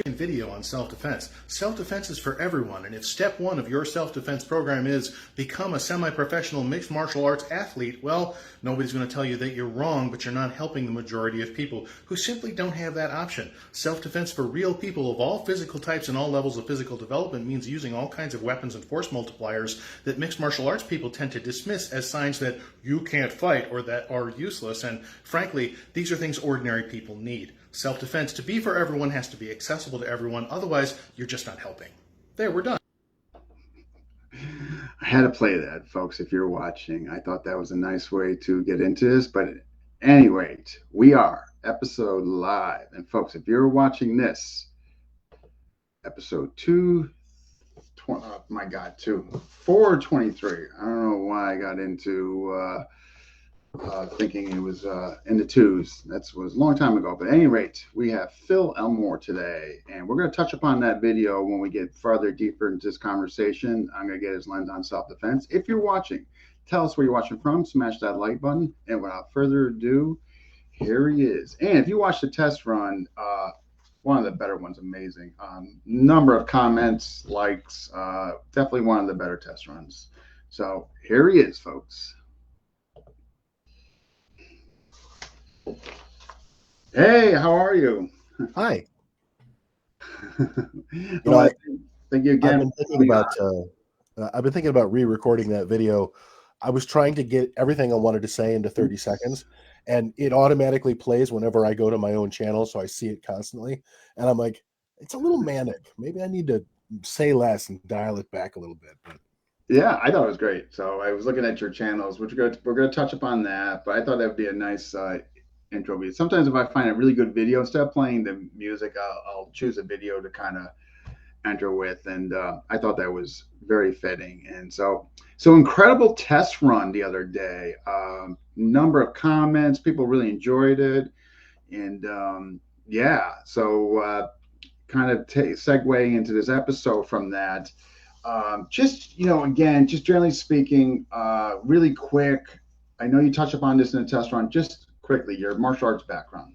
Video on self-defense. Self-defense is for everyone, and if step one of your self-defense program is become a semi-professional mixed martial arts athlete, well, nobody's going to tell you that you're wrong, but you're not helping the majority of people who simply don't have that option. Self-defense for real people of all physical types and all levels of physical development means using all kinds of weapons and force multipliers that mixed martial arts people tend to dismiss as signs that you can't fight or that are useless, and frankly, these are things ordinary people need. Self-defense, to be for everyone, has to be accessible to everyone. Otherwise, you're just not helping. There, we're done. I had to play that, folks, if you're watching. I thought that was a nice way to get into this. But anyway, we are episode live. And folks, if you're watching this, episode 423. I don't know why I got into thinking it was in the twos. That was a long time ago. But at any rate, we have Phil Elmore today, and we're going to touch upon that video when we get farther deeper into this conversation. I'm going to get his lens on self-defense. If you're watching, tell us where you're watching from. Smash that like button. And without further ado, here he is. And if you watch the test run, one of the better ones, amazing. Number of comments, likes, definitely one of the better test runs. So here he is, folks. Hey, how are you? Hi. Thank you again. I've been thinking about re-recording that video. I was trying to get everything I wanted to say into 30 seconds, and it automatically plays whenever I go to my own channel, so I see it constantly. And I'm like, it's a little manic. Maybe I need to say less and dial it back a little bit. But yeah, I thought it was great. So I was looking at your channels, which we're going to touch upon that. But I thought that would be a nice intro video. Sometimes if I find a really good video, instead of playing the music, I'll choose a video to kind of enter with, and I thought that was very fitting. And so incredible test run the other day. Number of comments, people really enjoyed it, and kind of segue into this episode from that. Just generally speaking, really quick. I know you touched upon this in the test run. Just quickly, your martial arts background.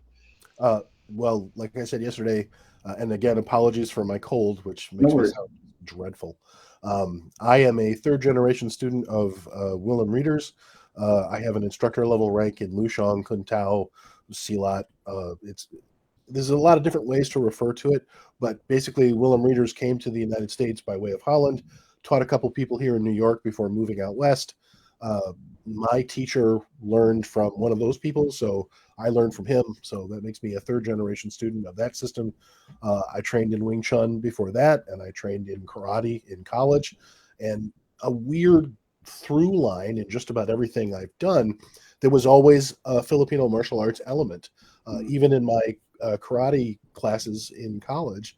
Well, like I said yesterday, and again, apologies for my cold, which makes me sound dreadful. I am a third-generation student of Willem Readers. I have an instructor level rank in Lushong, Kun Tao, Silat. There's a lot of different ways to refer to it, but basically, Willem Readers came to the United States by way of Holland, taught a couple people here in New York before moving out west. My teacher learned from one of those people, so I learned from him. So that makes me a third-generation student of that system. I trained in Wing Chun before that, and I trained in karate in college. And a weird through line in just about everything I've done, there was always a Filipino martial arts element. Even in my karate classes in college,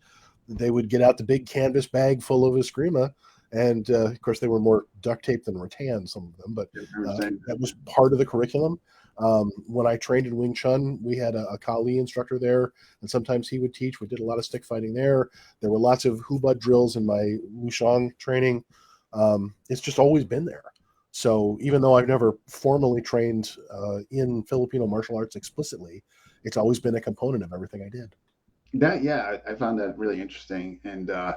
they would get out the big canvas bag full of eskrima. And of course, they were more duct tape than rattan, some of them, but that was part of the curriculum. When I trained in Wing Chun, we had a Kali instructor there, and sometimes he would teach. We did a lot of stick fighting there. There were lots of Hobo drills in my Lushong training. It's just always been there. So even though I've never formally trained in Filipino martial arts explicitly, it's always been a component of everything I did. I found that really interesting, and I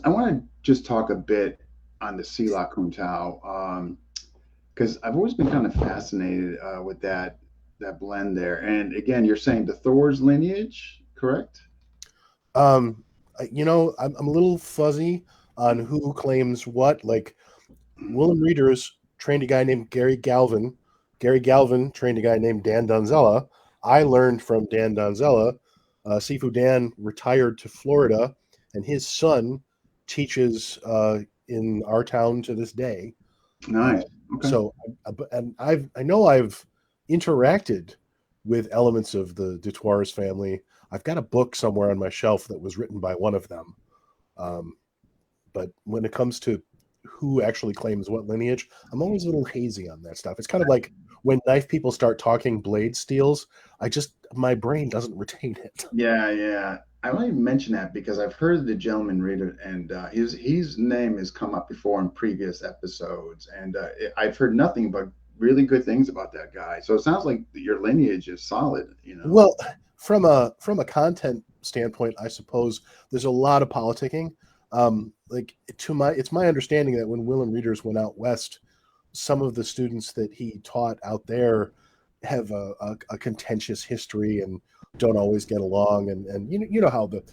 want to just talk a bit on the Silat Kung Tao, because I've always been kind of fascinated with that blend there. And again, you're saying the Thor's lineage, correct? I'm a little fuzzy on who claims what. Like, Willem Readers trained a guy named Gary Galvin. Gary Galvin trained a guy named Dan Donzella. I learned from Dan Donzella. Sifu Dan retired to Florida, and his son teaches in our town to this day. Nice. Okay. So, and I know I've interacted with elements of the Dutours family. I've got a book somewhere on my shelf that was written by one of them. But when it comes to who actually claims what lineage, I'm always a little hazy on that stuff. It's kind of like when knife people start talking blade steels, my brain doesn't retain it. Yeah. I only mention that because I've heard the gentleman read it, and his name has come up before in previous episodes, and I've heard nothing but really good things about that guy. So it sounds like your lineage is solid, you know. Well, from a content standpoint, I suppose there's a lot of politicking. Like it's my understanding that when Willem Readers went out west, some of the students that he taught out there have a contentious history and don't always get along. And you know how the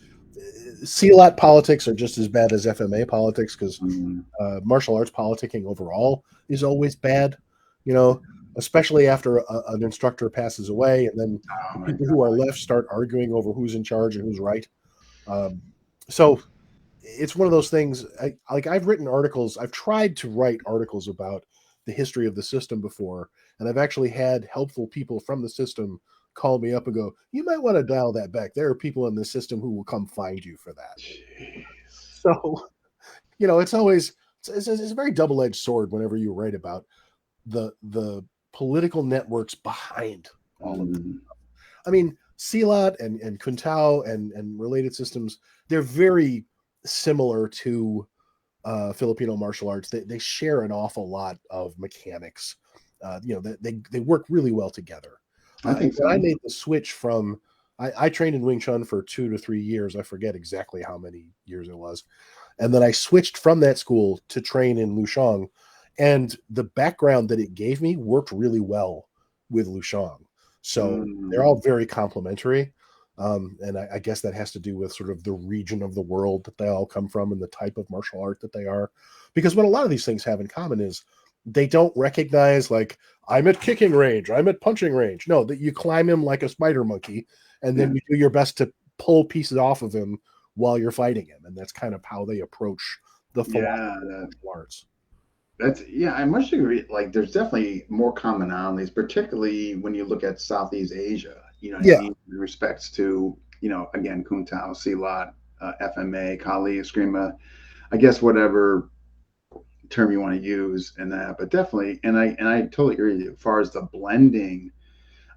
CLAT politics are just as bad as FMA politics because Mm, martial arts politicking overall is always bad. You know, especially after an instructor passes away, and then oh the my people God. who are left start arguing over who's in charge and who's right. Um, so it's one of those things. I've written articles. I've tried to write articles about the history of the system before, and I've actually had helpful people from the system call me up and go, "You might want to dial that back. There are people in the system who will come find you for that." Jeez. So it's always it's a very double edged sword whenever you write about the political networks behind all of it. Mm, I mean, CLOT and Kuntao and related systems, they're very similar to Filipino martial arts. They share an awful lot of mechanics. They work really well together. I think When I so. made the switch from, I trained in Wing Chun for 2 to 3 years. I forget exactly how many years it was. And then I switched from that school to train in Lushong. And the background that it gave me worked really well with Lushong. So they're Mm, all very complementary. And I guess that has to do with sort of the region of the world that they all come from and the type of martial art that they are. Because what a lot of these things have in common is they don't recognize, like, I'm at kicking range, I'm at punching range. No, that you climb him like a spider monkey, and yeah. then you do your best to pull pieces off of him while you're fighting him. And that's kind of how they approach the philosophy Yeah. of martial arts. That's yeah, I must agree. Like, there's definitely more commonalities, particularly when you look at Southeast Asia. You know what I Yeah. mean? In respects to, again, Kuntao, Silat, FMA, Kali, Eskrima, I guess whatever term you want to use in that, but definitely, and I totally agree with you. As far as the blending,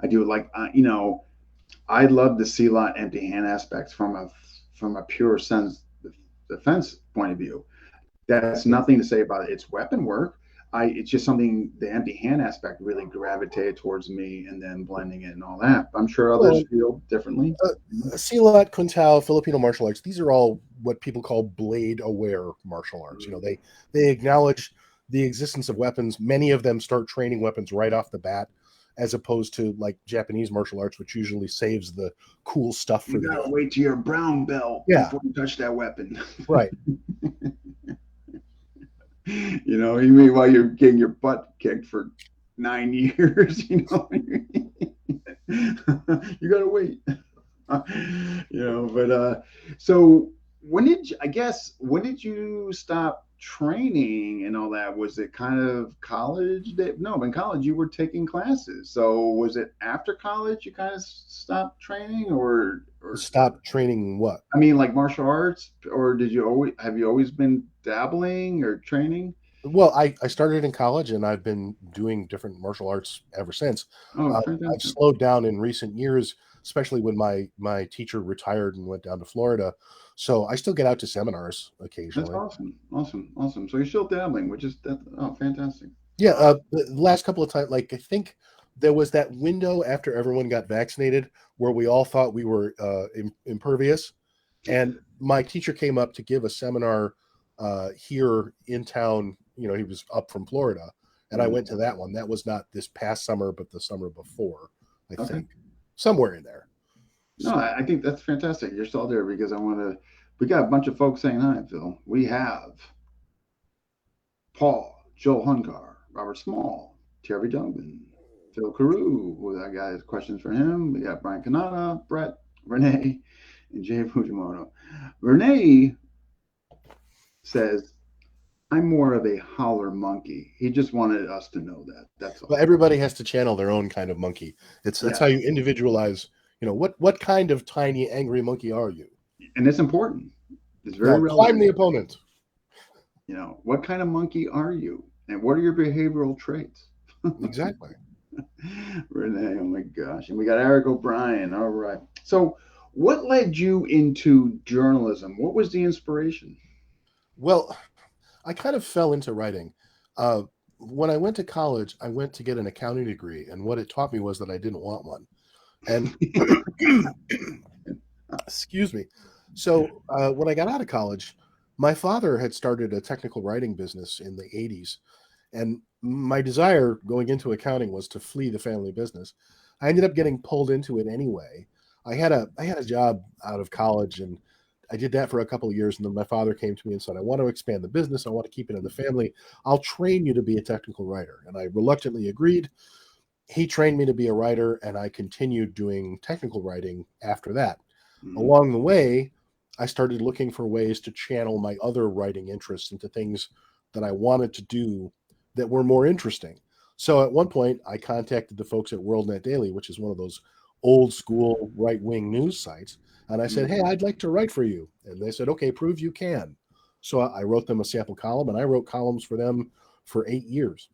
I do like, I love the Silat empty hand aspects from a pure sense defense point of view. That's nothing to say about it. It's weapon work. It's just something, the empty hand aspect really gravitated towards me, and then blending it and all that. I'm sure others Well, feel differently. Silat, Kuntao, Filipino martial arts, these are all what people call blade aware martial arts. They acknowledge the existence of weapons. Many of them start training weapons right off the bat, as opposed to like Japanese martial arts, which usually saves the cool stuff You for the gotta end. wait till you're a brown belt Yeah, before you touch that weapon. right. You mean while you're getting your butt kicked for 9 years, you gotta wait. But so when did you stop training and all that? Was it kind of college that no, but in college you were taking classes. So was it after college you kind of stopped training, or Stop training what? I mean, like martial arts, or have you always been dabbling or training? Well, I started in college and I've been doing different martial arts ever since. Oh, I've fantastic. slowed down in recent years, especially when my teacher retired and went down to Florida. So I still get out to seminars That's occasionally. awesome. Awesome. Awesome. So you're still dabbling, which is that. Oh, fantastic. Yeah, the last couple of times, like I think there was that window after everyone got vaccinated where we all thought we were impervious, and my teacher came up to give a seminar here in town. He was up from Florida, and I Mm, went to that one. That was not this past summer, but the summer before, I okay. think, somewhere in there. No, So I think that's fantastic. You're still there because I want to. We got a bunch of folks saying hi, Phil. We have Paul, Joel Hungar, Robert Small, Terry Dugan, Phil Carew. Who I got questions for him. We got Brian Kanata, Brett, Renee, and Jay Fujimoto. Renee says, I'm more of a holler monkey. He just wanted us to know that. That's but all. everybody has to channel their own kind of monkey. That's how you Yes. individualize. What kind of tiny angry monkey are you? And it's important. It's very Now climb relevant. the opponent. What kind of monkey are you? And what are your behavioral traits? Exactly. Renee, oh my gosh. And we got Eric O'Brien. All right. So, what led you into journalism? What was the inspiration? Well, I kind of fell into writing. Uh, when I went to college, I went to get an accounting degree, and what it taught me was that I didn't want one. And excuse me. So when I got out of college, my father had started a technical writing business in the 80s. And my desire going into accounting was to flee the family business. I ended up getting pulled into it anyway. I had a job out of college, and I did that for a couple of years. And then my father came to me and said, "I want to expand the business. I want to keep it in the family. I'll train you to be a technical writer." And I reluctantly agreed. He trained me to be a writer, and I continued doing technical writing after that. Mhm. Along the way, I started looking for ways to channel my other writing interests into things that I wanted to do that were more interesting. So at one point, I contacted the folks at WorldNet Daily, which is one of those old school right wing news sites. And I said, "Hey, Mhm. I'd like to write for you." And they said, "Okay, prove you can." So I wrote them a sample column, and I wrote columns for them for 8 years.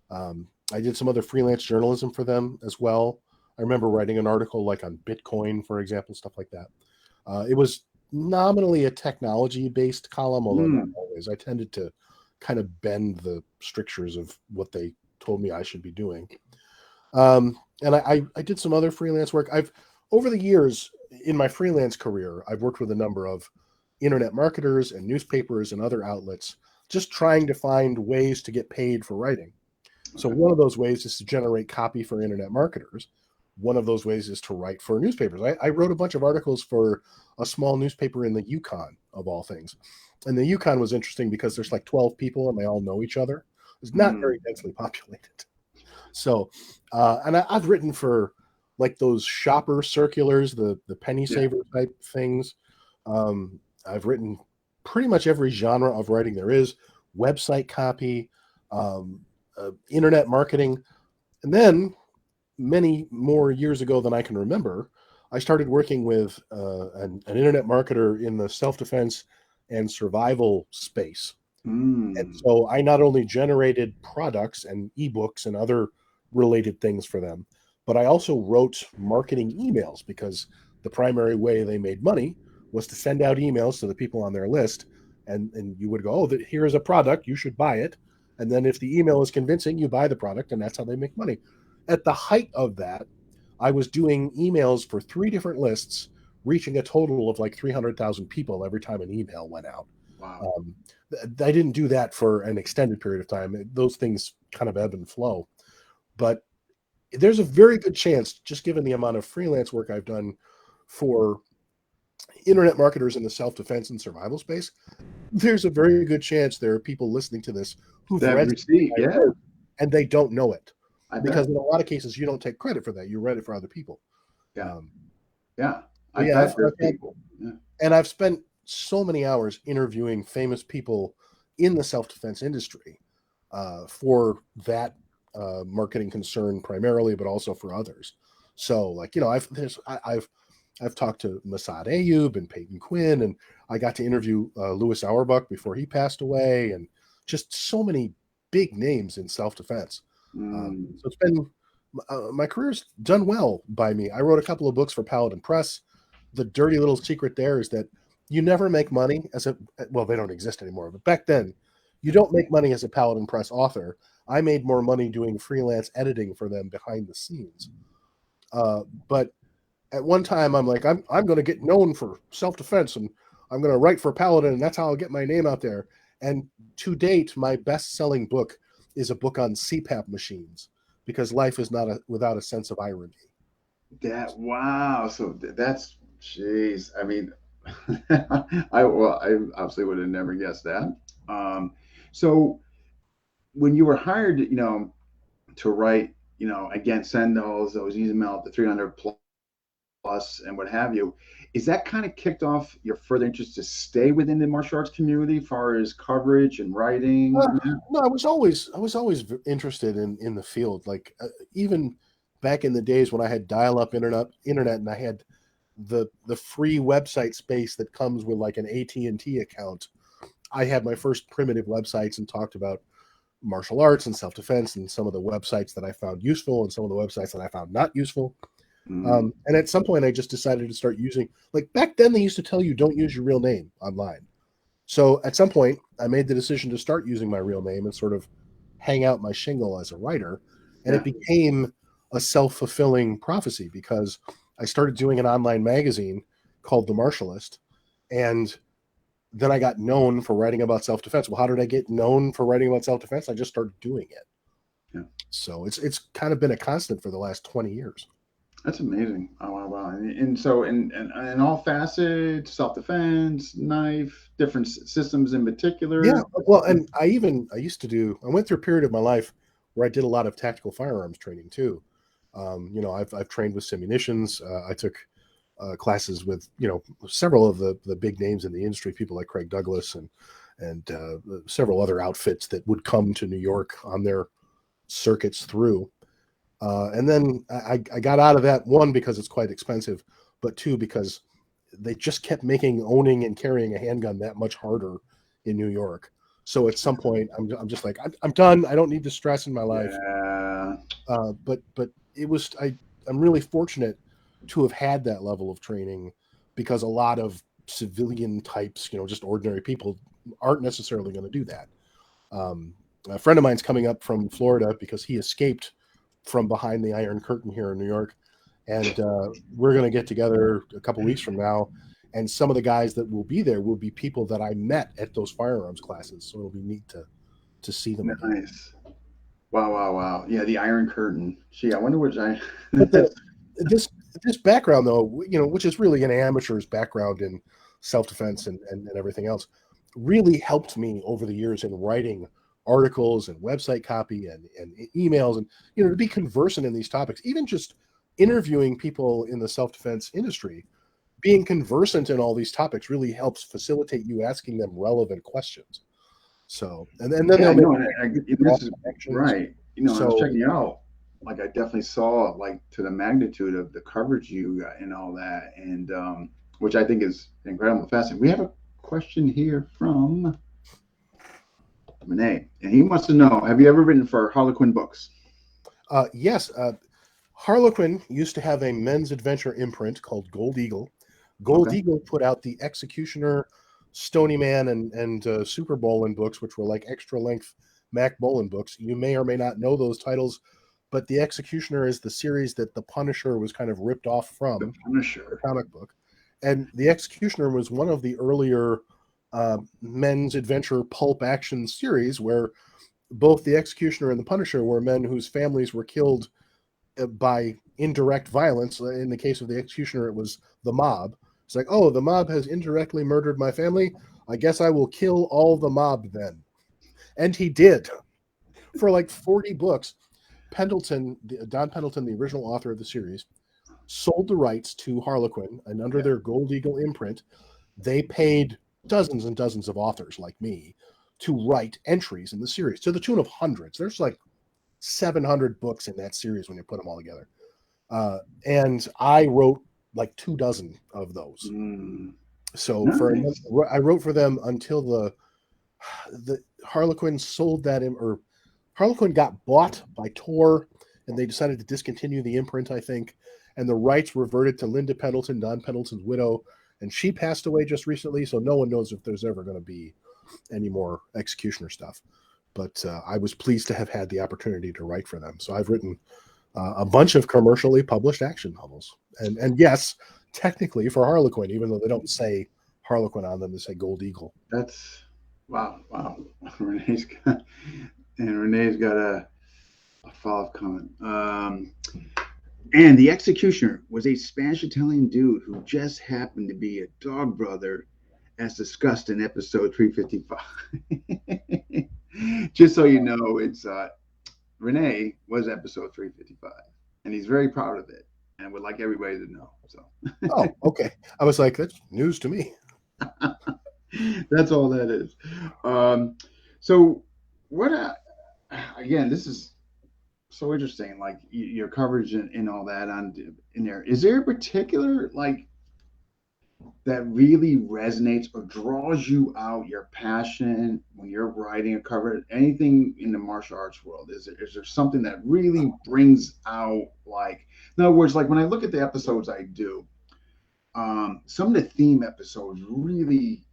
I did some other freelance journalism for them as well. I remember writing an article like on Bitcoin, for example, stuff like that. It was nominally a technology based column, although not Mm. always. I tended to kind of bend the strictures of what they told me I should be doing. And I did some other freelance work. I've over the years in my freelance career, I've worked with a number of internet marketers and newspapers and other outlets, just trying to find ways to get paid for writing. So Okay. one of those ways is to generate copy for internet marketers. One of those ways is to write for newspapers. I wrote a bunch of articles for a small newspaper in the Yukon, of all things. And the Yukon was interesting because there's like 12 people and they all know each other. It's not very Mm. densely populated. So, I've written for like those shopper circulars, the penny Yeah. saver type things. I've written pretty much every genre of writing there is, website copy, um, internet marketing, and then many more years ago than I can remember, I started working with an internet marketer in the self defense and survival space. And Mm. so I not only generated products and ebooks and other related things for them, but I also wrote marketing emails because the primary way they made money was to send out emails to the people on their list. And you would go, "Oh, here is a product, you should buy it." And then if the email is convincing, you buy the product, and that's how they make money. At the height of that, I was doing emails for 3 different lists, reaching a total of like 300,000 people every time an email went out. Wow. Um, I didn't do that for an extended period of time. Those things kind of ebb and flow. But there's a very good chance, just given the amount of freelance work I've done for internet marketers in the self defense and survival space, there's a very good chance there are people listening to this who've That read something receipt. I Yeah. wrote and they don't know it. I Because bet. in a lot of cases, you don't take credit for that. You read it for other people. Yeah. Um, Yeah. but I yeah, bet there's I've had, people. Yeah. and I've spent so many hours interviewing famous people in the self defense industry for that marketing concern primarily, but also for others. So, like I've talked to Masad Ayub and Peyton Quinn, and I got to interview Louis Auerbach before he passed away, and just so many big names in self defense. Mm. So it's been my career's done well by me. I wrote a couple of books for Paladin Press. The dirty little secret there is that you never make money as a well, they don't exist anymore, but back then, you don't make money as a Paladin Press author. I made more money doing freelance editing for them behind the scenes. But at one time, I'm like, I'm going to get known for self defense, and I'm going to write for Paladin, and that's how I'll get my name out there. And to date, my best selling book is a book on CPAP machines because life is not without a sense of irony. That wow. So that's jeez. I mean, I obviously would have never guessed that. Um, so when you were hired, to write, again, send those email the 300 plus and what have you, is that kind of kicked off your further interest to stay within the martial arts community, as far as coverage and writing? Uh, no, I was always interested in the field. Like even back in the days when I had dial-up internet, and I had the free website space that comes with like an AT&T account. I had my first primitive websites and talked about martial arts and self-defense and some of the websites that I found useful and some of the websites that I found not useful. Mm, And at some point, I just decided to start using, like back then, they used to tell you don't use your real name online. So at some point, I made the decision to start using my real name and sort of hang out my shingle as a writer. And Yeah. it became a self-fulfilling prophecy because I started doing an online magazine called The Martialist. And then I got known for writing about self-defense. Well, how did I get known for writing about self-defense? I just started doing it. Yeah. So it's kind of been a constant for the last 20 years. That's amazing. Oh, wow, wow. And so in all facets, self-defense, knife, different systems in Yeah. particular. Well, and I went through a period of my life where I did a lot of tactical firearms training too. I've trained with simunitions. I took classes with, several of the big names in the industry, people like Craig Douglas and several other outfits that would come to New York on their circuits through. And then I got out of that, one, because it's quite expensive, but two, because they just kept making owning and carrying a handgun that much harder in New York. So at some point, I'm just like, I'm done. I don't need the stress in my life. Yeah. But I'm really fortunate to have had that level of training, because a lot of civilian types, just ordinary people, aren't necessarily going to do that. A friend of mine's coming up from Florida because he escaped from behind the Iron Curtain here in New York, and we're going to get together a couple weeks from now. And some of the guys that will be there will be people that I met at those firearms classes, so it'll be neat to see them again. Nice. Wow, wow, wow. Yeah, the Iron Curtain. Gee, I wonder which I. But this background, though, which is really an amateur's background in self-defense and everything else, really helped me over the years in writing articles and website copy and emails, and to be conversant in these topics. Even just interviewing people in the self-defense industry, being conversant in all these topics really helps facilitate you asking them relevant questions. So, and then Yeah, they'll no, make this is connections. right. I was So checking you out. Like, I definitely saw, like, to the magnitude of the coverage you got and all that, and which I think is incredible, fascinating. We have a question here from Renee, and he wants to know: have you ever written for Harlequin Books? yes, Harlequin used to have a men's adventure imprint called Gold Eagle. Gold Okay. Eagle put out the Executioner, Stony Man, and Super Bolin books, which were like extra length Mac Bolin books. You may or may not know those titles, but the Executioner is the series that the Punisher was kind of ripped off The from, the Punisher. comic book. And the Executioner was one of the earlier men's adventure pulp action series where both the Executioner and the Punisher were men whose families were killed by indirect violence. In the case of the Executioner, it was the mob. It's like, oh, the mob has indirectly murdered my family. I guess I will kill all the mob then. And he did for like 40 books. Don Pendleton, the original author of the series, sold the rights to Harlequin, and under their Gold Eagle imprint, they paid dozens and dozens of authors like me to write entries in the series to the tune of hundreds. There's like 700 books in that series when you put them all together. And I wrote like 24 of those. So Nice. I wrote for them until the Harlequin sold that, or Harlequin got bought by Tor, and they decided to discontinue the imprint, I think. And the rights reverted to Linda Pendleton, Don Pendleton's widow, and she passed away just recently. So no one knows if there's ever going to be any more Executioner stuff. But I was pleased to have had the opportunity to write for them. So I've written a bunch of commercially published action novels. And yes, technically for Harlequin, even though they don't say Harlequin on them, they say Gold Eagle. That's wow, wow. Renee's got a follow-up comment. And the Executioner was a Spanish-Italian dude who just happened to be a dog brother, as discussed in episode 355. Just so you know, it's Renee was episode 355, and he's very proud of it and would like everybody to know. So, oh, okay. I was like, that's news to me. that's all that is. So, what? Again, this is so interesting. Like your coverage and all that in there. Is there a particular like that really resonates or draws you out, your passion when you're writing a cover, anything in the martial arts world? Is there something that really brings out, like, in other words, like when I look at the episodes I do, some of the theme episodes really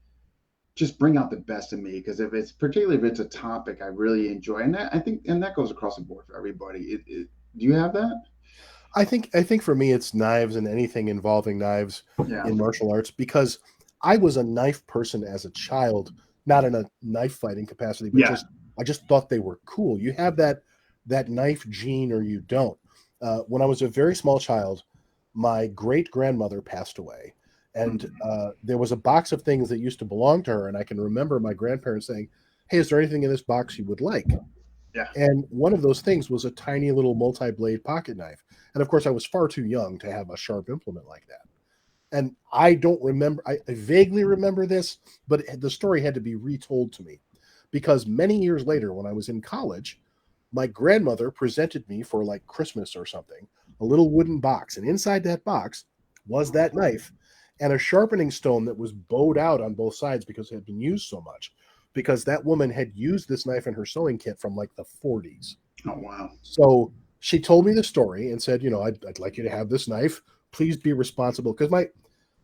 just bring out the best in me, because particularly if it's a topic I really enjoy, and I think that goes across the board for everybody. Do you have that? I think for me it's knives and anything involving knives Yeah. in martial arts, because I was a knife person as a child, not in a knife fighting capacity, but Yeah. just I just thought they were cool. You have that knife gene or you don't. When I was a very small child, my great grandmother passed away, and Mhm. there was a box of things that used to belong to her, and I can remember my grandparents saying, "Hey, is there anything in this box you would like?" Yeah. And one of those things was a tiny little multi-blade pocket knife. And of course, I was far too young to have a sharp implement like that. And I don't remember, I vaguely remember this, but the story had to be retold to me because many years later, when I was in college, my grandmother presented me for like Christmas or something a little wooden box. And inside that box was that knife and a sharpening stone that was bowed out on both sides because it had been used so much. Because that woman had used this knife in her sewing kit from like the 40s. Oh wow. So she told me the story and said, I'd like you to have this knife. Please be responsible. Because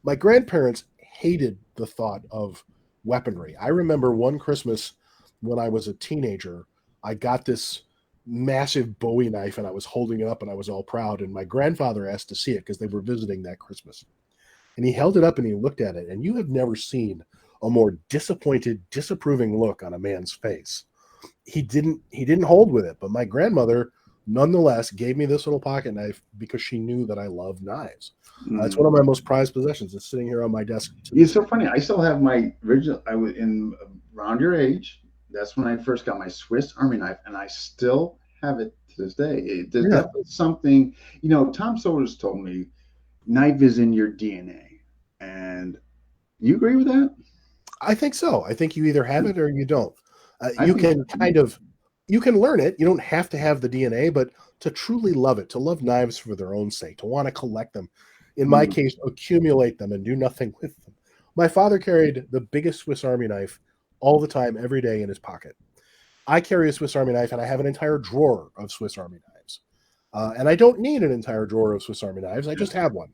my grandparents hated the thought of weaponry. I remember one Christmas when I was a teenager, I got this massive Bowie knife and I was holding it up and I was all proud. And my grandfather asked to see it because they were visiting that Christmas. And he held it up and he looked at it. And you have never seen a more disappointed, disapproving look on a man's face. He didn't hold with it, but my grandmother nonetheless gave me this little pocket knife because she knew that I love knives. It's Mm. one of my most prized possessions. It's sitting here on my desk to It's this so day. funny. I still have my original. I was in around your age. That's when I first got my Swiss Army knife, and I still have it to this day. There's Yeah, definitely something. Tom Solders told me knife is in your DNA, and you agree with that? I think so. I think you either have it or you don't. I You think can you can learn it. You don't have to have the DNA, but to truly love it, to love knives for their own sake, to want to collect them, in my mm, case, accumulate them and do nothing with them. My father carried the biggest Swiss Army knife all the time, every day in his pocket. I carry a Swiss Army knife, and I have an entire drawer of Swiss Army knives. And I don't need an entire drawer of Swiss Army knives. I yeah, just have one.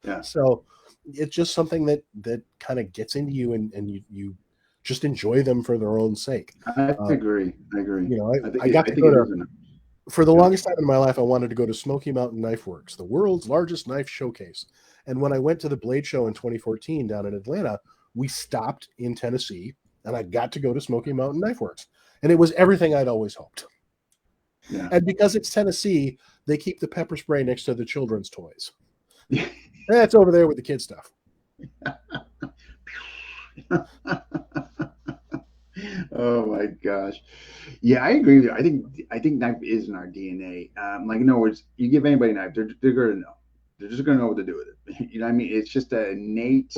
yeah. So it's just something that kind of gets into you, and you just enjoy them for their own sake. I Uh, agree. I agree. I got I to think go it to is enough. for the Yeah. longest time in my life, I wanted to go to Smoky Mountain Knife Works, the world's largest knife showcase. And when I went to the Blade Show in 2014 down in Atlanta, we stopped in Tennessee, and I got to go to Smoky Mountain Knife Works, and it was everything I'd always hoped. Yeah. And because it's Tennessee, they keep the pepper spray next to the children's toys. That's over there with the kid stuff. Oh my gosh. Yeah, I agree with you. I think knife is in our DNA. Like in other words, you give anybody a knife, they're gonna know. They're just gonna know what to do with it. You know what I mean? It's just an innate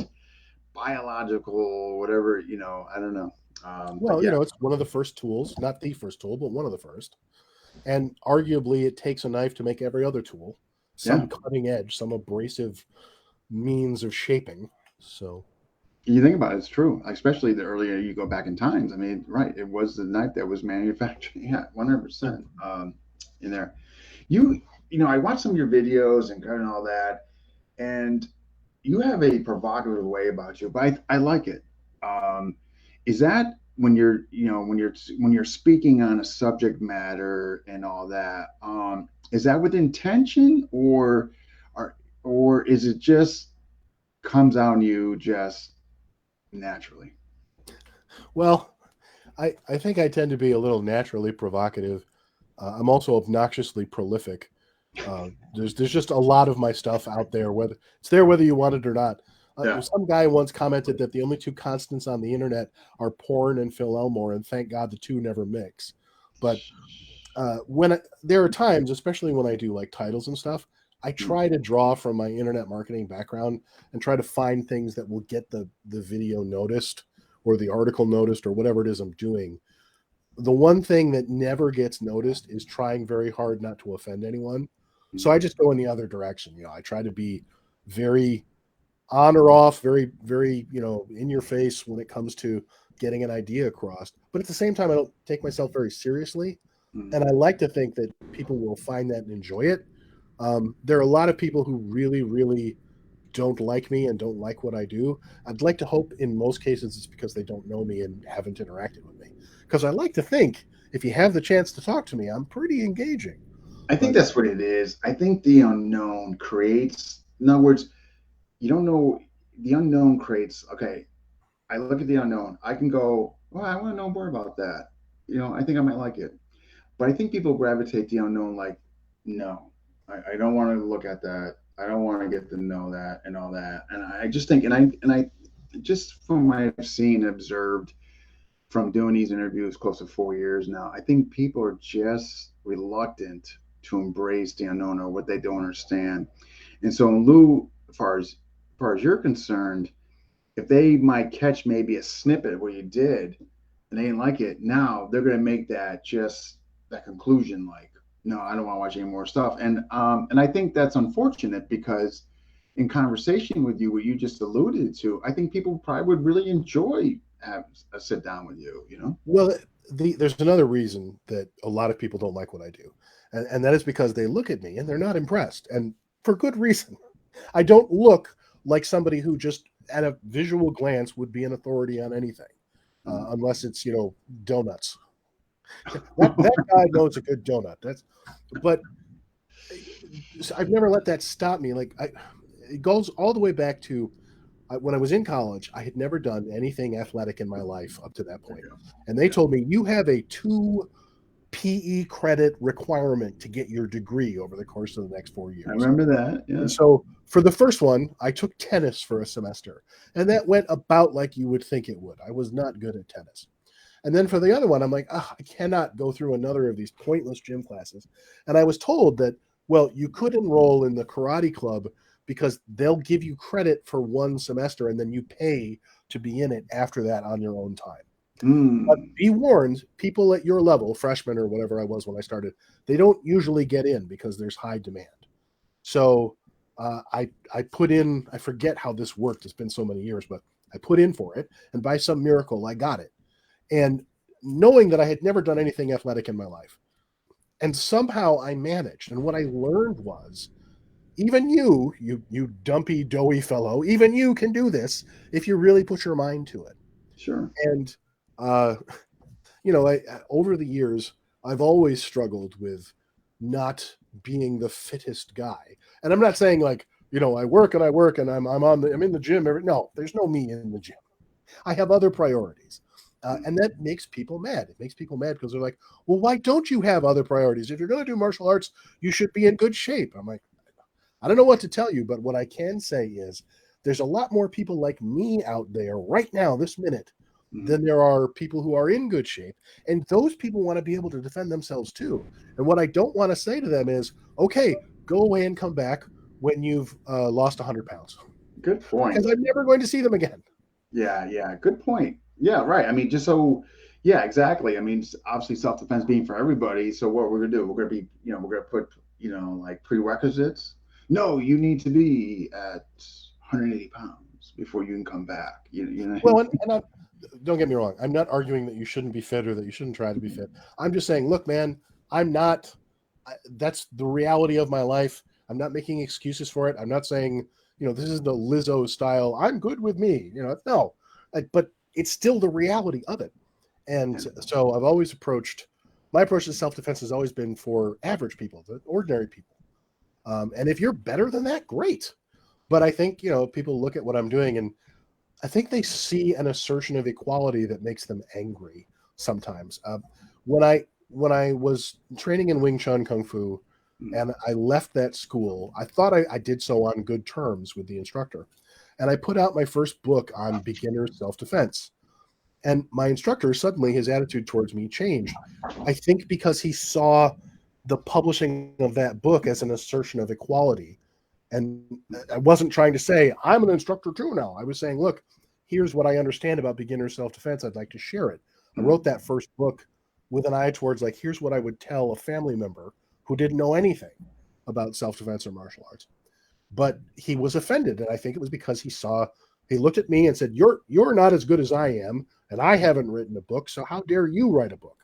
biological whatever, I don't know. But Well, yeah, it's one of the first tools, not the first tool, but one of the first. And arguably, it takes a knife to make every other tool, yeah. some cutting edge, some abrasive means of shaping. So, You think about it, it's true. Especially the earlier you go back in times. I mean, right, it was the knife that was manufactured. Yeah, 100%. In there. You I watched some of your videos and all that, and you have a provocative way about you, but I like it. Is that when you're speaking on a subject matter and all that? Is that with intention, or or is it just comes out on you just naturally? well, I think I tend to be a little naturally provocative. I'm also obnoxiously prolific. There's just a lot of my stuff out there, whether it's there whether you want it or not. Yeah. Some guy once commented that the only two constants on the internet are porn and Phil Elmore, and thank God the two never mix. But there are times, especially when I do like titles and stuff, I Mm, try to draw from my internet marketing background and try to find things that will get the video noticed or the article noticed or whatever it is I'm doing. The one thing that never gets noticed is trying very hard not to offend anyone. So mm, I just go in the other direction. I try to be very on or off, very, very, in your face when it comes to getting an idea across. But at the same time, I don't take myself very seriously. mm. And I like to think that people will find that and enjoy it. There are a lot of people who really, really don't like me and don't like what I do, I'd like to hope in most cases it's because they don't know me and haven't interacted with me. Because I like to think if you have the chance to talk to me, I'm pretty engaging. I think But that's what it is. I think the unknown creates, in other words, you don't know, the unknown creates, okay, I look at the unknown. I can go, well, I want to know more about that. I think I might like it. But I think people gravitate the unknown like, no, I don't want to look at that. I don't want to get to know that and all that. And I just think, and I just from what I've seen and observed from doing these interviews close to 4 years now, I think people are just reluctant to embrace the unknown or what they don't understand. And so, in lieu, as far as you're concerned, if they might catch maybe a snippet of what you did and they didn't like it, now they're going to make that conclusion like, no, I don't want to watch any more stuff. And I think that's unfortunate because in conversation with you, what you just alluded to, I think people probably would really enjoy have a sit down with you. well, there's another reason that a lot of people don't like what I do, and that is because they look at me and they're not impressed, and for good reason. I don't look like somebody who just at a visual glance would be an authority on anything, unless it's donuts. That guy knows a good donut. But I've never let that stop me. It goes all the way back to when I was in college. I had never done anything athletic in my life up to that point, and they told me you have a 2 PE credit requirement to get your degree over the course of the next 4 years. I remember that. Yeah. And so for the first one, I took tennis for a semester, and that went about like you would think it would. I was not good at tennis. And then for the other one, I'm like, I cannot go through another of these pointless gym classes. And I was told that, well, you could enroll in the karate club because they'll give you credit for one semester and then you pay to be in it after that on your own time. But be warned, people at your level, freshmen or whatever I was when I started, they don't usually get in because there's high demand. So I put in, I forget how this worked. It's been so many years, but I put in for it. And by some miracle, I got it. And knowing that I had never done anything athletic in my life. And somehow I managed. And what I learned was, even you dumpy, doughy fellow, even you can do this if you really put your mind to it. Sure. And, over the years, I've always struggled with not being the fittest guy. And I'm not saying like, I work and I'm in the gym. No, there's no me in the gym. I have other priorities. And that makes people mad. It makes people mad because they're like, well, why don't you have other priorities? If you're going to do martial arts, you should be in good shape. I'm like, I don't know what to tell you, but what I can say is there's a lot more people like me out there right now, this minute, than there are people who are in good shape. And those people want to be able to defend themselves too. And what I don't want to say to them is, okay, go away and come back when you've lost 100 pounds. Good point. Because I'm never going to see them again. Yeah. Good point. Yeah, right. I mean, yeah, exactly. I mean, obviously self-defense being for everybody. So what we're going to do, we're going to be, we're going to put, like prerequisites. No, you need to be at 180 pounds before you can come back. Well, and don't get me wrong. I'm not arguing that you shouldn't be fit or that you shouldn't try to be fit. I'm just saying, look, man, that's the reality of my life. I'm not making excuses for it. I'm not saying, this is the Lizzo style. I'm good with me. No, but it's still the reality of it. And so I've always my approach to self-defense has always been for average people, the ordinary people. And if you're better than that, great. But I think, people look at what I'm doing and I think they see an assertion of equality that makes them angry sometimes. When I was training in Wing Chun Kung Fu and I left that school, I thought I did so on good terms with the instructor. And I put out my first book on beginner self-defense. And my instructor, suddenly his attitude towards me changed. I think because he saw the publishing of that book as an assertion of equality. And I wasn't trying to say, I'm an instructor too now. I was saying, look, here's what I understand about beginner self-defense. I'd like to share it. I wrote that first book with an eye towards like, here's what I would tell a family member who didn't know anything about self-defense or martial arts. But he was offended. And I think it was because he looked at me and said, you're not as good as I am. And I haven't written a book. So how dare you write a book?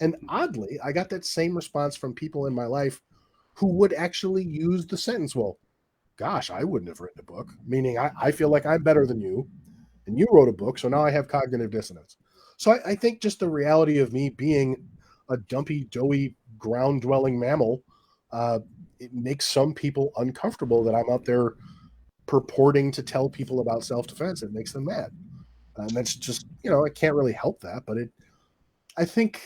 And oddly, I got that same response from people in my life who would actually use the sentence, well, gosh, I wouldn't have written a book, meaning I feel like I'm better than you, and you wrote a book, so now I have cognitive dissonance. So I think just the reality of me being a dumpy, doughy, ground-dwelling mammal, it makes some people uncomfortable that I'm out there purporting to tell people about self-defense. It makes them mad. And that's just, I can't really help that, but I think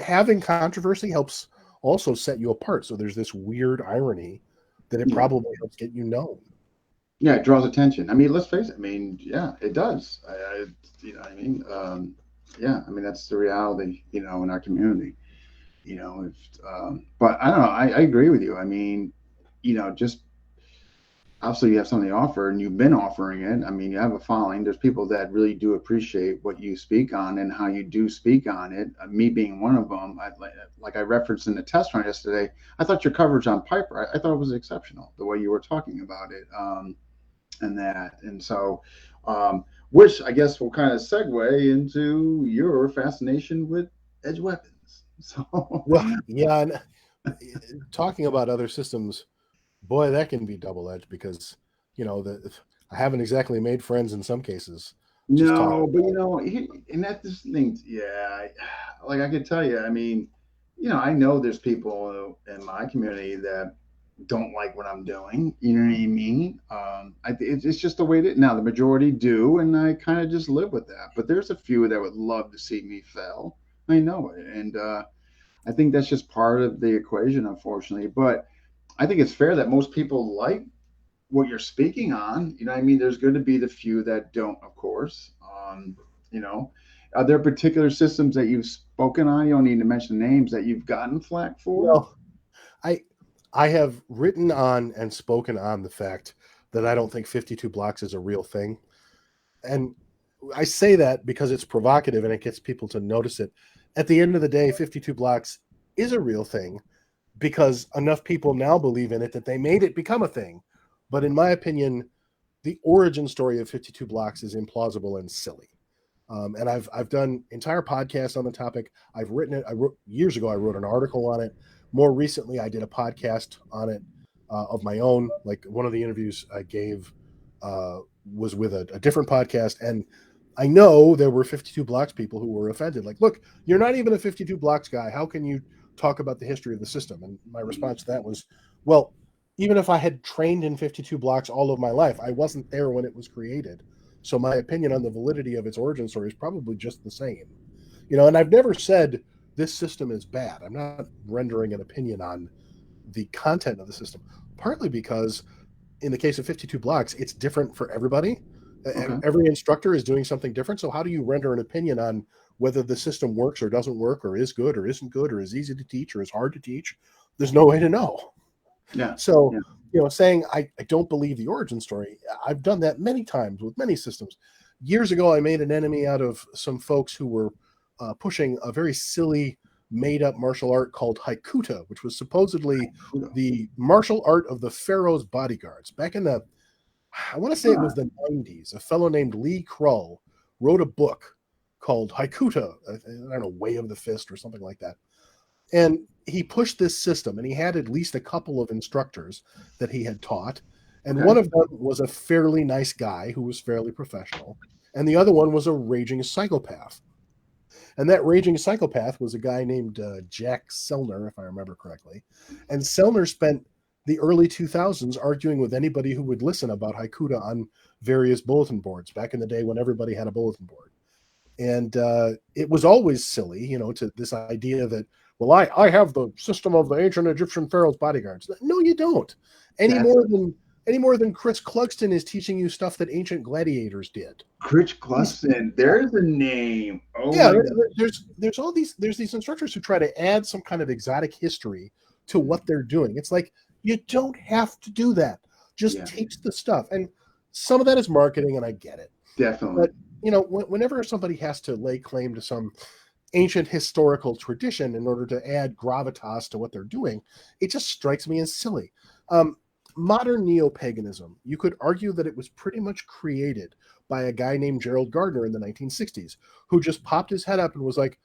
having controversy helps also set you apart. So there's this weird irony that it Yeah. probably helps get you known. Yeah, it draws attention. I mean, let's face it. I mean, yeah, it does. You know what I mean? Yeah, I mean, that's the reality, in our community. But I don't know. I agree with you. I mean, just obviously you have something to offer and you've been offering it. I mean, you have a following. There's people that really do appreciate what you speak on and how you do speak on it. Me being one of them, like I referenced in the test run yesterday, I thought your coverage on Piper, I thought it was exceptional, the way you were talking about it. And so, which I guess will kind of segue into your fascination with edge weapons. So, Well, yeah, and talking about other systems, boy, that can be double-edged because, I haven't exactly made friends in some cases. Just no, talking. but and that's this thing. Yeah, like I could tell you. I mean, I know there's people in my community that don't like what I'm doing. You know what I mean? It's just the way that now the majority do, and I kind of just live with that. But there's a few that would love to see me fail. I know it, and I think that's just part of the equation, unfortunately. But I think it's fair that most people like what you're speaking on. You know what I mean? There's going to be the few that don't, of course. You know, are there particular systems that you've spoken on? You don't need to mention names that you've gotten flack for. Well, I I have written on and spoken on the fact that I don't think 52 blocks is a real thing. And I say that because it's provocative and it gets people to notice it. At the end of the day, 52 blocks is a real thing because enough people now believe in it that they made it become a thing. But in my opinion, the origin story of 52 blocks is implausible and silly. And I've done entire podcasts on the topic. I've written it. I wrote years ago. I wrote an article on it. More recently, I did a podcast on it of my own. Like one of the interviews I gave was with a different podcast, and I know there were 52 blocks people who were offended. Like, look, you're not even a 52 blocks guy. How can you talk about the history of the system? And my response to that was, well, even if I had trained in 52 blocks all of my life, I wasn't there when it was created. So my opinion on the validity of its origin story is probably just the same. And I've never said this system is bad. I'm not rendering an opinion on the content of the system, partly because in the case of 52 blocks, it's different for everybody. Okay. Every instructor is doing something different. So how do you render an opinion on whether the system works or doesn't work or is good or isn't good or is easy to teach or is hard to teach? There's no way to know. Yeah. So, Yeah. Saying I don't believe the origin story, I've done that many times with many systems. Years ago, I made an enemy out of some folks who were pushing a very silly, made-up martial art called Haikuta, which was supposedly the martial art of the Pharaoh's bodyguards. Back in I want to say it was the 90s, a fellow named Lee Krull wrote a book called Haikuta, I don't know, Way of the Fist or something like that. And he pushed this system, and he had at least a couple of instructors that he had taught. And one of them was a fairly nice guy who was fairly professional. And the other one was a raging psychopath. And that raging psychopath was a guy named Jack Selner, if I remember correctly. And Selner spent the early 2000s arguing with anybody who would listen about Haikuta on various bulletin boards back in the day when everybody had a bulletin board. And it was always silly, to this idea that, well, I have the system of the ancient Egyptian pharaoh's bodyguards. No, you don't. Any more than Chris Clugston is teaching you stuff that ancient gladiators did. Chris Clugston, there's a name. Oh yeah, my God. there's these instructors who try to add some kind of exotic history to what they're doing. It's like, you don't have to do that. Just teach the stuff. And some of that is marketing, and I get it. Definitely. But whenever somebody has to lay claim to some ancient historical tradition in order to add gravitas to what they're doing, it just strikes me as silly. Modern neo-paganism, you could argue that it was pretty much created by a guy named Gerald Gardner in the 1960s, who just popped his head up and was like,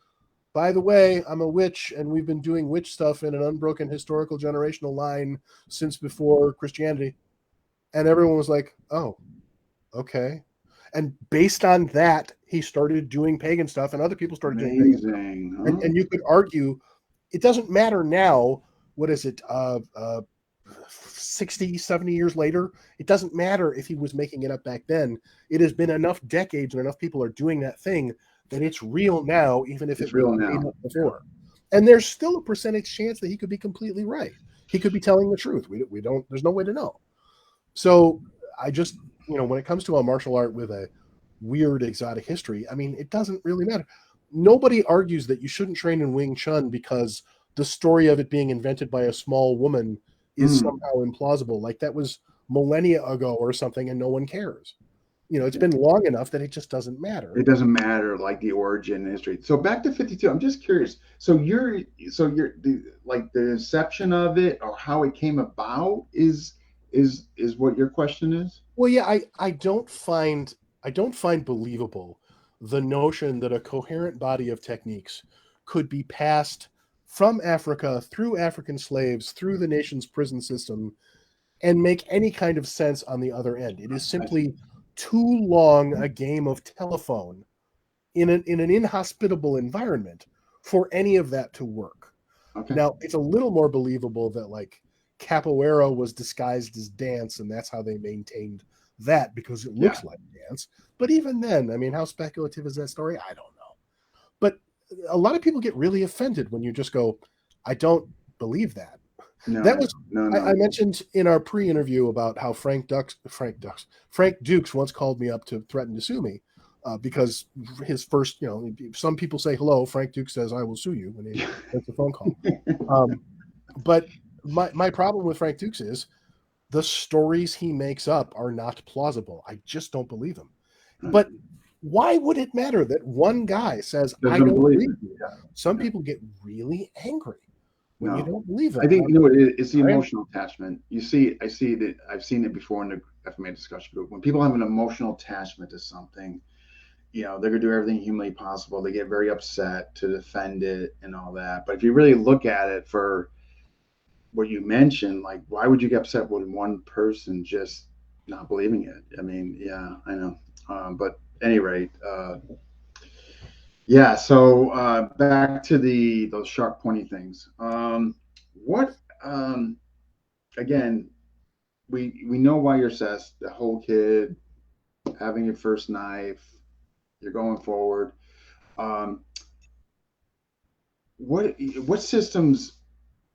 by the way, I'm a witch, and we've been doing witch stuff in an unbroken historical generational line since before Christianity. And everyone was like, oh, okay. And based on that, he started doing pagan stuff, and other people started doing pagan stuff. Amazing, huh? And you could argue it doesn't matter now. What is it? 60, 70 years later, it doesn't matter if he was making it up back then. It has been enough decades and enough people are doing that thing that it's real now, even if It's it was real made now. up before. And there's still a percentage chance that he could be completely right. He could be telling the truth. We don't, there's no way to know. So I just, when it comes to a martial art with a weird exotic history, I mean, it doesn't really matter. Nobody argues that you shouldn't train in Wing Chun because the story of it being invented by a small woman is Mm. somehow implausible. Like that was millennia ago or something, and no one cares. It's been long enough that it just doesn't matter. It doesn't matter like the origin history. So back to 52. I'm just curious. So you're like the inception of it or how it came about is what your question is? Well, yeah, I don't find believable the notion that a coherent body of techniques could be passed from Africa through African slaves through the nation's prison system and make any kind of sense on the other end. It is I see. simply too long a game of telephone in an inhospitable environment for any of that to work. Okay. Now, it's a little more believable that like capoeira was disguised as dance and that's how they maintained that because it Yeah. looks like dance. But even then, I mean, how speculative is that story? I don't know. But a lot of people get really offended when you just go, I don't believe that. That No, was no, I no. mentioned in our pre-interview about how Frank Dukes once called me up to threaten to sue me because his first, some people say hello. Frank Dukes says I will sue you when he makes a phone call. Um, but my problem with Frank Dukes is the stories he makes up are not plausible. I just don't believe them. But why would it matter that one guy says I Doesn't don't believe believe it. you? Yeah. Some Yeah. people get really angry when you No. don't believe them, I and think I'm like, it's the I am. emotional attachment. I see that I've seen it before in the FMA discussion group. When people have an emotional attachment to something, they're gonna do everything humanly possible. They get very upset to defend it and all that. But if you really look at it for what you mentioned, like why would you get upset with one person just not believing it? I mean, yeah, I know. But at any rate, yeah. So back to those sharp, pointy things. What again? We know why you're obsessed. The whole kid having your first knife. You're going forward. Um, what systems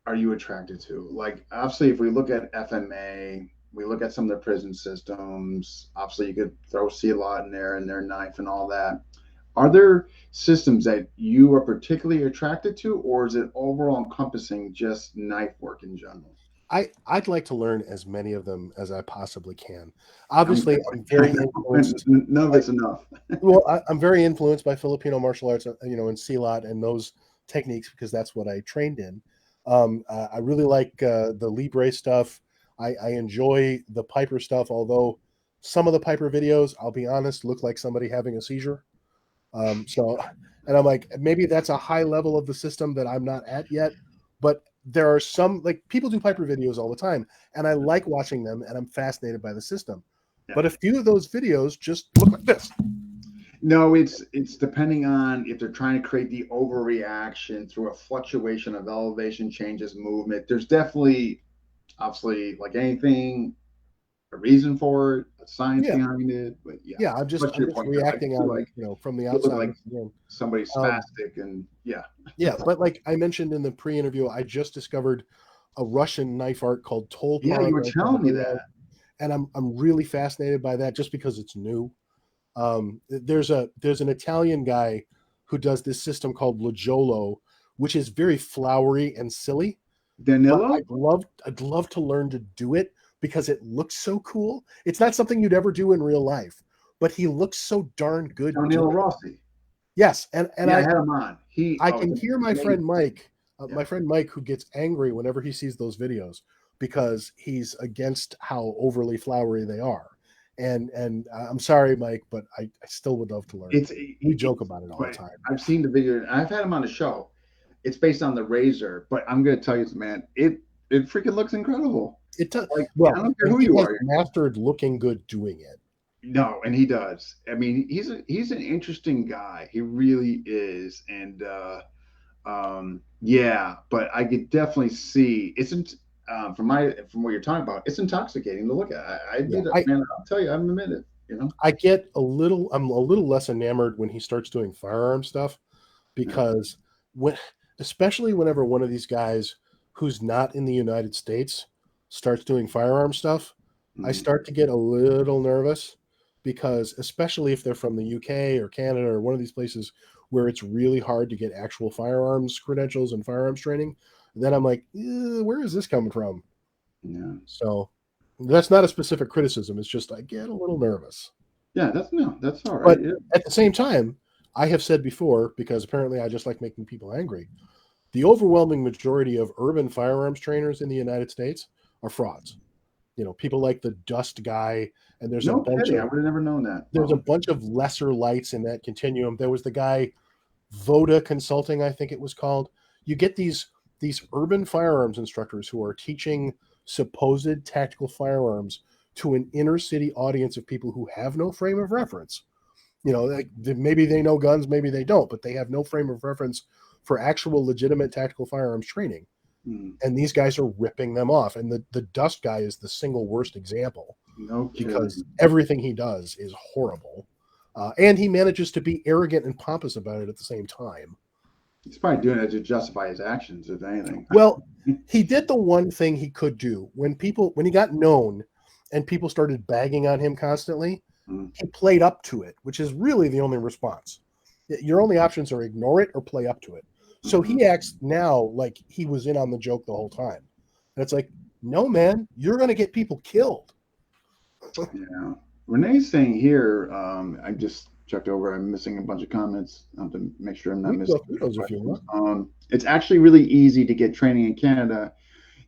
are you attracted to? Like, obviously, if we look at FMA, we look at some of the prison systems. Obviously, you could throw C-Lot in there and their knife and all that. Are there systems that you are particularly attracted to, or is it overall encompassing just knife work in general? I'd like to learn as many of them as I possibly can. I'm Obviously, I'm very good. influenced. None of By, it's enough. I'm very influenced by Filipino martial arts, and Silat and those techniques because that's what I trained in. I really like the Libre stuff. I enjoy the Piper stuff, although some of the Piper videos, I'll be honest, look like somebody having a seizure. And I'm like, maybe that's a high level of the system that I'm not at yet. But there are some, like, people do Piper videos all the time, and I like watching them, and I'm fascinated by the system. Yeah. But a few of those videos just look like this. No, it's depending on if they're trying to create the overreaction through a fluctuation of elevation changes, movement. There's definitely, obviously, like anything, a reason for it, a science Yeah, behind it. But yeah, yeah. what's I'm your just point there? I reacting feel on, like from the you look outside like looking in. somebody's Um, spastic, and yeah, yeah, but like I mentioned in the pre-interview, I just discovered a Russian knife art called yeah. You Tolpan were or telling me that. and I'm really fascinated by that just because it's new. There's an Italian guy who does this system called Lojolo, which is very flowery and silly, but Danilo, I'd love to learn to do it because it looks so cool. It's not something you'd ever do in real life, but he looks so darn good Danilo doing it. Rossi. Yes, and Yeah, I I had him on. I can hear my Amazing. friend Mike, Yeah. who gets angry whenever he sees those videos because he's against how overly flowery they are. And I'm sorry, Mike, but I still would love to learn. We joke about it all the But time. I've seen the video. And I've had him on the show. It's based on the razor, but I'm going to tell you, man, It freaking looks incredible. It does. Like, I Well, don't care and who he you has are. mastered looking good doing it. No, and he does. I mean, he's an interesting guy. He really is. And yeah, but I could definitely see from what you're talking about, it's intoxicating to look at. I'd be Yeah, the man. I'll tell you, I'm admit it. I'm a little less enamored when he starts doing firearm stuff Yeah. because when, especially whenever one of these guys who's not in the United States starts doing firearm stuff, I Mhm. start to get a little nervous because especially if they're from the UK or Canada or one of these places where it's really hard to get actual firearms credentials and firearms training, then I'm like, where is this coming from? Yeah. So that's not a specific criticism. It's just I get a little nervous. Yeah. That's no. That's all right. But Yeah. at the same time, I have said before, because apparently I just like making people angry, the overwhelming majority of urban firearms trainers in the United States are frauds. You know, people like the Dust guy, and No kidding. I would have never known that. there's a Wow. bunch of lesser lights in that continuum. There was the guy Voda Consulting, I think it was called. You get these urban firearms instructors who are teaching supposed tactical firearms to an inner city audience of people who have no frame of reference. You know, like, maybe they know guns, maybe they don't, but they have no frame of reference for actual legitimate tactical firearms training. Hmm. And these guys are ripping them off. And the Dust guy is the single worst example No because kidding. everything he does is horrible. And he manages to be arrogant and pompous about it at the same time. He's probably doing it to justify his actions, if anything. Well, he did the one thing he could do when he got known and people started bagging on him constantly, Mm. he played up to it, which is really the only response. Your only options are ignore it or play up to it. So Mhm. he acts now like he was in on the joke the whole time. And it's like, no, man, you're going to get people killed. Yeah. Renee's saying here, I just checked over. I'm missing a bunch of comments. I have to make sure I'm not We can missing go through those if you questions. want. It's actually really easy to get training in Canada.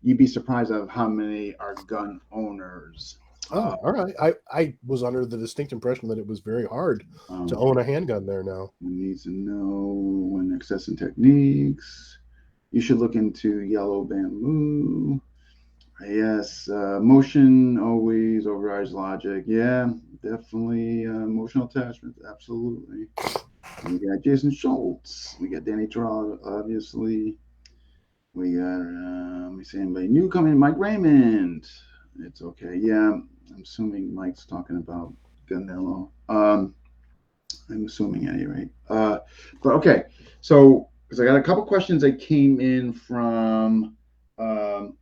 You'd be surprised of how many are gun owners. Oh, Uh, all right. I was under the distinct impression that it was very hard to um, own a handgun there now. needs to know when accessing techniques. You should look into yellow bamboo. Yes, motion always overrides logic. Yeah, definitely emotional attachment. Absolutely. We got Jason Schultz. We got Danny Terrell, obviously. We got, let me see anybody new coming. Mike Raymond. It's okay. Yeah, I'm assuming Mike's talking about Ganello. I'm assuming at any rate. But okay, so because I got a couple questions that came in from um,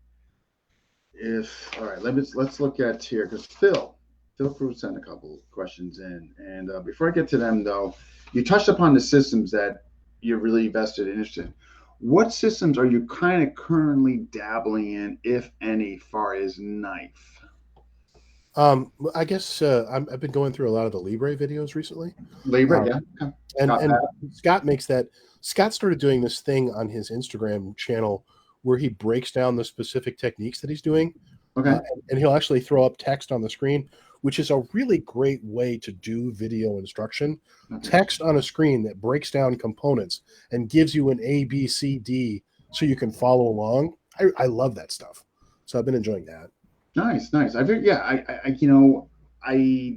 if all right, let's look at here because Phil Cruz sent a couple questions in, and before I get to them though, you touched upon the systems that you're really vested and interested in. What systems are you kind of currently dabbling in, if any, far as knife? I guess I've been going through a lot of the Libre videos recently. Libra, Um, yeah. Okay. and Got that. Scott makes that. Scott started doing this thing on his Instagram channel where he breaks down the specific techniques that he's doing, Okay. and he'll actually throw up text on the screen, which is a really great way to do video instruction. Okay. Text on a screen that breaks down components and gives you an A, B, C, D, so you can follow along. I love that stuff, so I've been enjoying that. Nice, nice. I've heard, yeah, I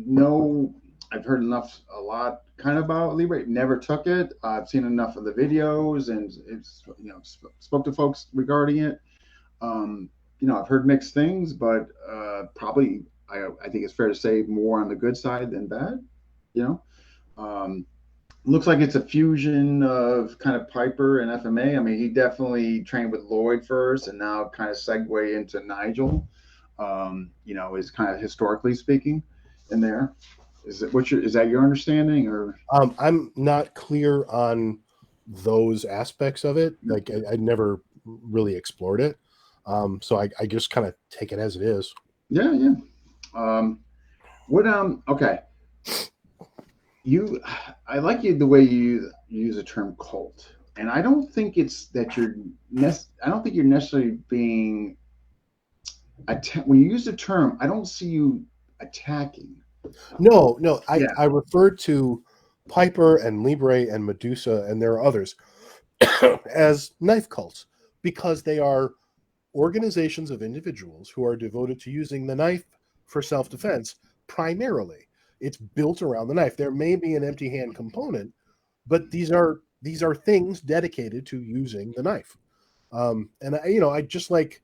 know I've heard a lot kind of about Libre. Never took it. I've seen enough of the videos and it's, spoke to folks regarding it. I've heard mixed things, but probably I think it's fair to say more on the good side than bad. You know, um, looks like it's a fusion of kind of Piper and FMA. I mean, he definitely trained with Lloyd first, and now kind of segue into Nigel. Is kind of historically speaking in there. Is that your understanding or? I'm not clear on those aspects of it. Like I never really explored it, so I just kind of take it as it is. Yeah, yeah. What okay. I like you the way you use the term cult, and I don't think it's that I don't think you're necessarily being when you use the term. I don't see you attacking. No, Yeah. I referred to Piper and Libre and Medusa, and there are others as knife cults because they are organizations of individuals who are devoted to using the knife for self-defense primarily. It's built around the knife. There may be an empty hand component, but these are things dedicated to using the knife. And I just like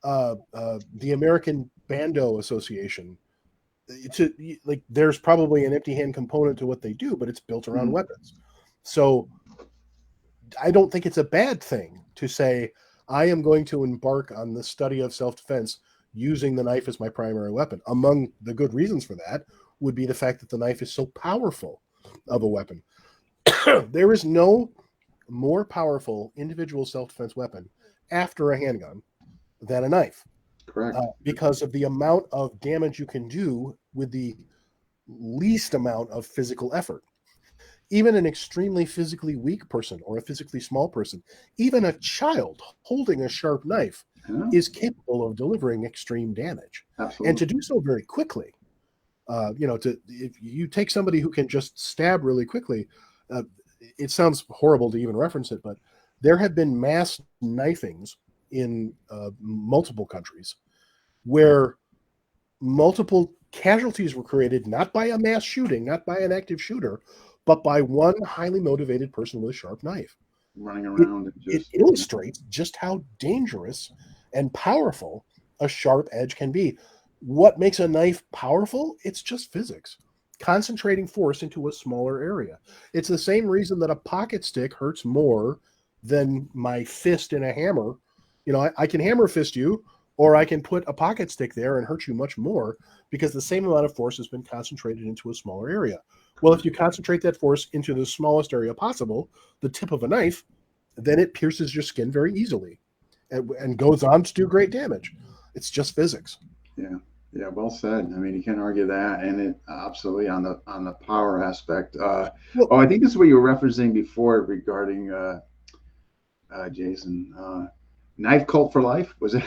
the American Bando Association. There's probably an empty hand component to what they do, but it's built around weapons. So I don't think it's a bad thing to say, I am going to embark on the study of self-defense using the knife as my primary weapon. Among the good reasons for that would be the fact that the knife is so powerful of a weapon. There is no more powerful individual self-defense weapon after a handgun than a knife. Correct. Because of the amount of damage you can do with the least amount of physical effort. Even an extremely physically weak person or a physically small person, even a child holding a sharp knife is capable of delivering extreme damage. Absolutely. And to do so very quickly. If you take somebody who can just stab really quickly, it sounds horrible to even reference it, but there have been mass knifings in multiple countries where multiple casualties were created, not by a mass shooting, not by an active shooter, but by one highly motivated person with a sharp knife. Running around. It illustrates just how dangerous and powerful a sharp edge can be. What makes a knife powerful? It's just physics. Concentrating force into a smaller area. It's the same reason that a pocket stick hurts more than my fist in a hammer. I can hammer fist you, or I can put a pocket stick there and hurt you much more because the same amount of force has been concentrated into a smaller area. Well, if you concentrate that force into the smallest area possible, the tip of a knife, then it pierces your skin very easily and goes on to do great damage. It's just physics. Yeah, well said. I mean, you can't argue that, and it absolutely on the power aspect. I think this is what you were referencing before regarding Jason. Knife cult for life, was it?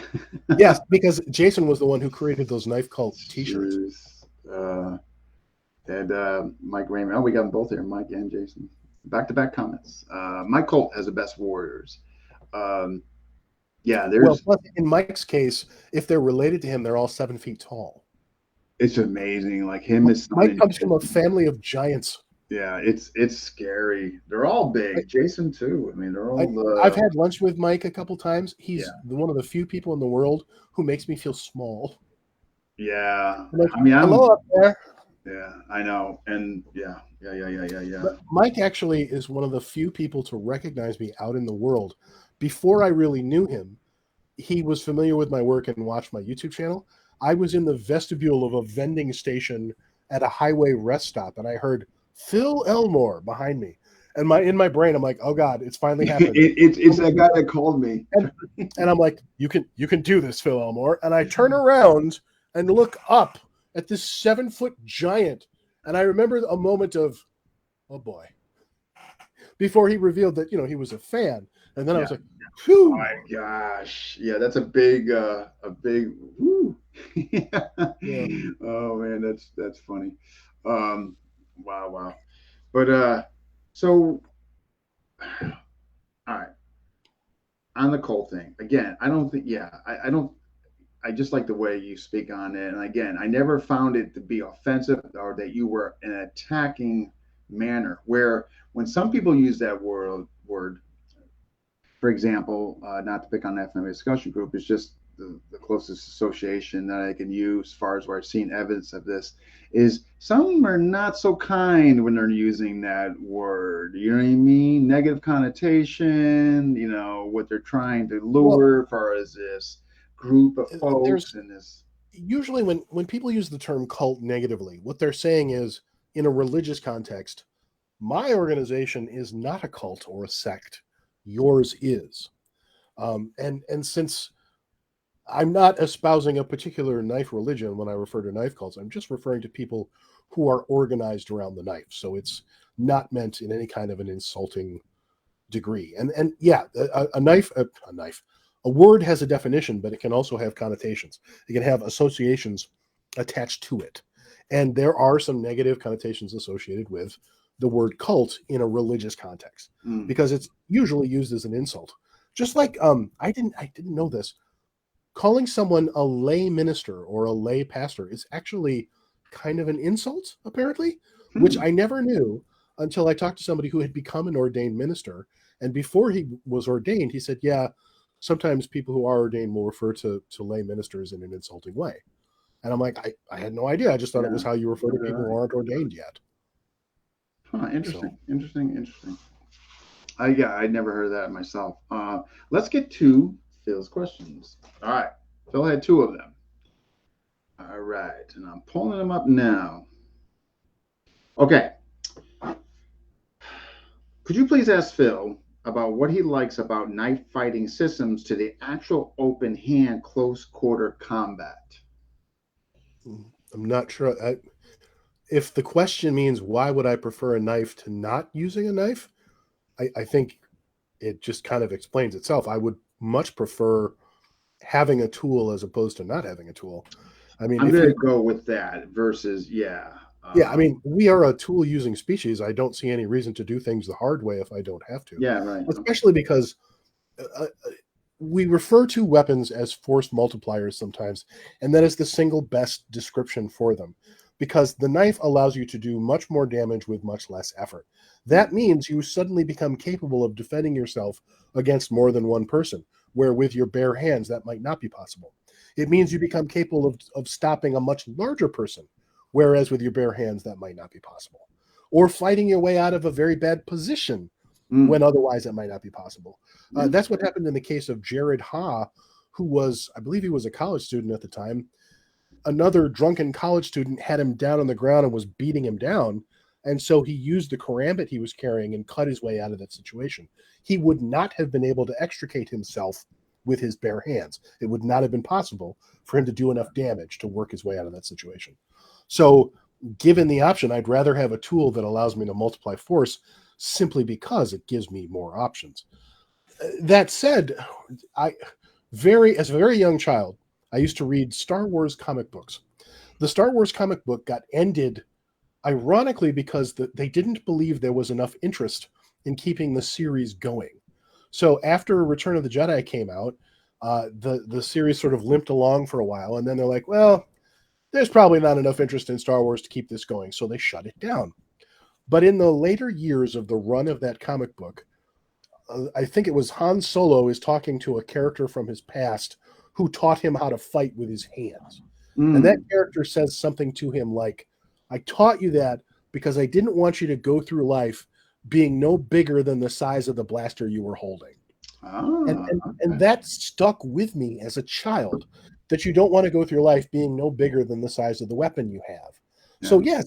Yes, because Jason was the one who created those knife cult T-shirts. And Mike Raymond. Oh, we got them both here, Mike and Jason. Back-to-back comments. My cult has the best warriors. There's. Well, in Mike's case, if they're related to him, they're all 7 feet tall. It's amazing. Like him is. Mike comes from a family of giants. Yeah, it's scary. They're all big. Jason too. I mean, they're all. I've had lunch with Mike a couple times. He's one of the few people in the world who makes me feel small. Yeah, I mean, hello up there. Yeah, I know, and yeah. But Mike actually is one of the few people to recognize me out in the world. Before I really knew him, he was familiar with my work and watched my YouTube channel. I was in the vestibule of a vending station at a highway rest stop, and I heard Phil Elmore behind me. And in my brain, I'm like, oh God, it's finally happened. It's that guy that called me. And I'm like, you can do this, Phil Elmore. And I turn around and look up at this 7-foot giant. And I remember a moment of, oh boy, before he revealed that, he was a fan. And then I was like, whew. Oh my gosh. Yeah, that's a big, whoo. Yeah. Oh man, that's funny. Wow. But, so, all right. On the cult thing, again, I don't think, I just like the way you speak on it. And again, I never found it to be offensive or that you were in an attacking manner, where when some people use that word, for example, not to pick on that family discussion group, it's just the closest association that I can use as far as where I've seen evidence of this is some are not so kind when they're using that word. You know what I mean? Negative connotation, what they're trying to lure as far as this group of folks and this. Usually when people use the term cult negatively, what they're saying is, in a religious context, my organization is not a cult or a sect. Yours is. And since I'm not espousing a particular knife religion when I refer to knife cults, I'm just referring to people who are organized around the knife. So it's not meant in any kind of an insulting degree. And a word has a definition, but it can also have connotations. It can have associations attached to it. And there are some negative connotations associated with the word cult in a religious context because it's usually used as an insult. Just like I didn't know this. calling someone a lay minister or a lay pastor is actually kind of an insult, apparently, which Hmm. I never knew until I talked to somebody who had become an ordained minister. And before he was ordained, he said, yeah, sometimes people who are ordained will refer to lay ministers in an insulting way. And I'm like, I had no idea. I just thought it was Yeah. how you refer to people who Right. aren't ordained yet. Huh, So, interesting. Interesting. Interesting. Yeah, I'd never heard of that myself. Let's get to Phil's questions. All right. Phil had two of them. All right. And I'm pulling them up now. Okay. Could you please ask Phil about what he likes about knife fighting systems to the actual open hand close quarter combat? I'm not sure. If the question means why would I prefer a knife to not using a knife, I think it just kind of explains itself. I would much prefer having a tool as opposed to not having a tool. I mean, I'm if going to you, go with that versus, yeah. yeah, I mean, we are a tool using species. I don't see any reason to do things the hard way if I don't have to, Yeah, right. Okay. especially because we refer to weapons as force multipliers sometimes, and that is the single best description for them because the knife allows you to do much more damage with much less effort. That means you suddenly become capable of defending yourself against more than one person, where with your bare hands that might not be possible. It means you become capable of stopping a much larger person, whereas with your bare hands that might not be possible. Or fighting your way out of a very bad position Mm. when otherwise it might not be possible. Yeah. That's what happened in the case of Jared Ha, who was, I believe he was a college student at the time. Another drunken college student had him down on the ground and was beating him down. And so he used the karambit he was carrying and cut his way out of that situation. He would not have been able to extricate himself with his bare hands. It would not have been possible for him to do enough damage to work his way out of that situation. So, given the option, I'd rather have a tool that allows me to multiply force simply because it gives me more options. That said, I as a very young child, I used to read Star Wars comic books. The Star Wars comic book got ended ironically because they didn't believe there was enough interest in keeping the series going. So after Return of the Jedi came out, the series sort of limped along for a while, and then they're like, well, there's probably not enough interest in Star Wars to keep this going, so they shut it down. But in the later years of the run of that comic book, I think it was Han Solo is talking to a character from his past who taught him how to fight with his hands. And that Mm. character says something to him like, I taught you that because I didn't want you to go through life being no bigger than the size of the blaster you were holding. And Okay. that stuck with me as a child, that you don't want to go through life being no bigger than the size of the weapon you have. So Yeah.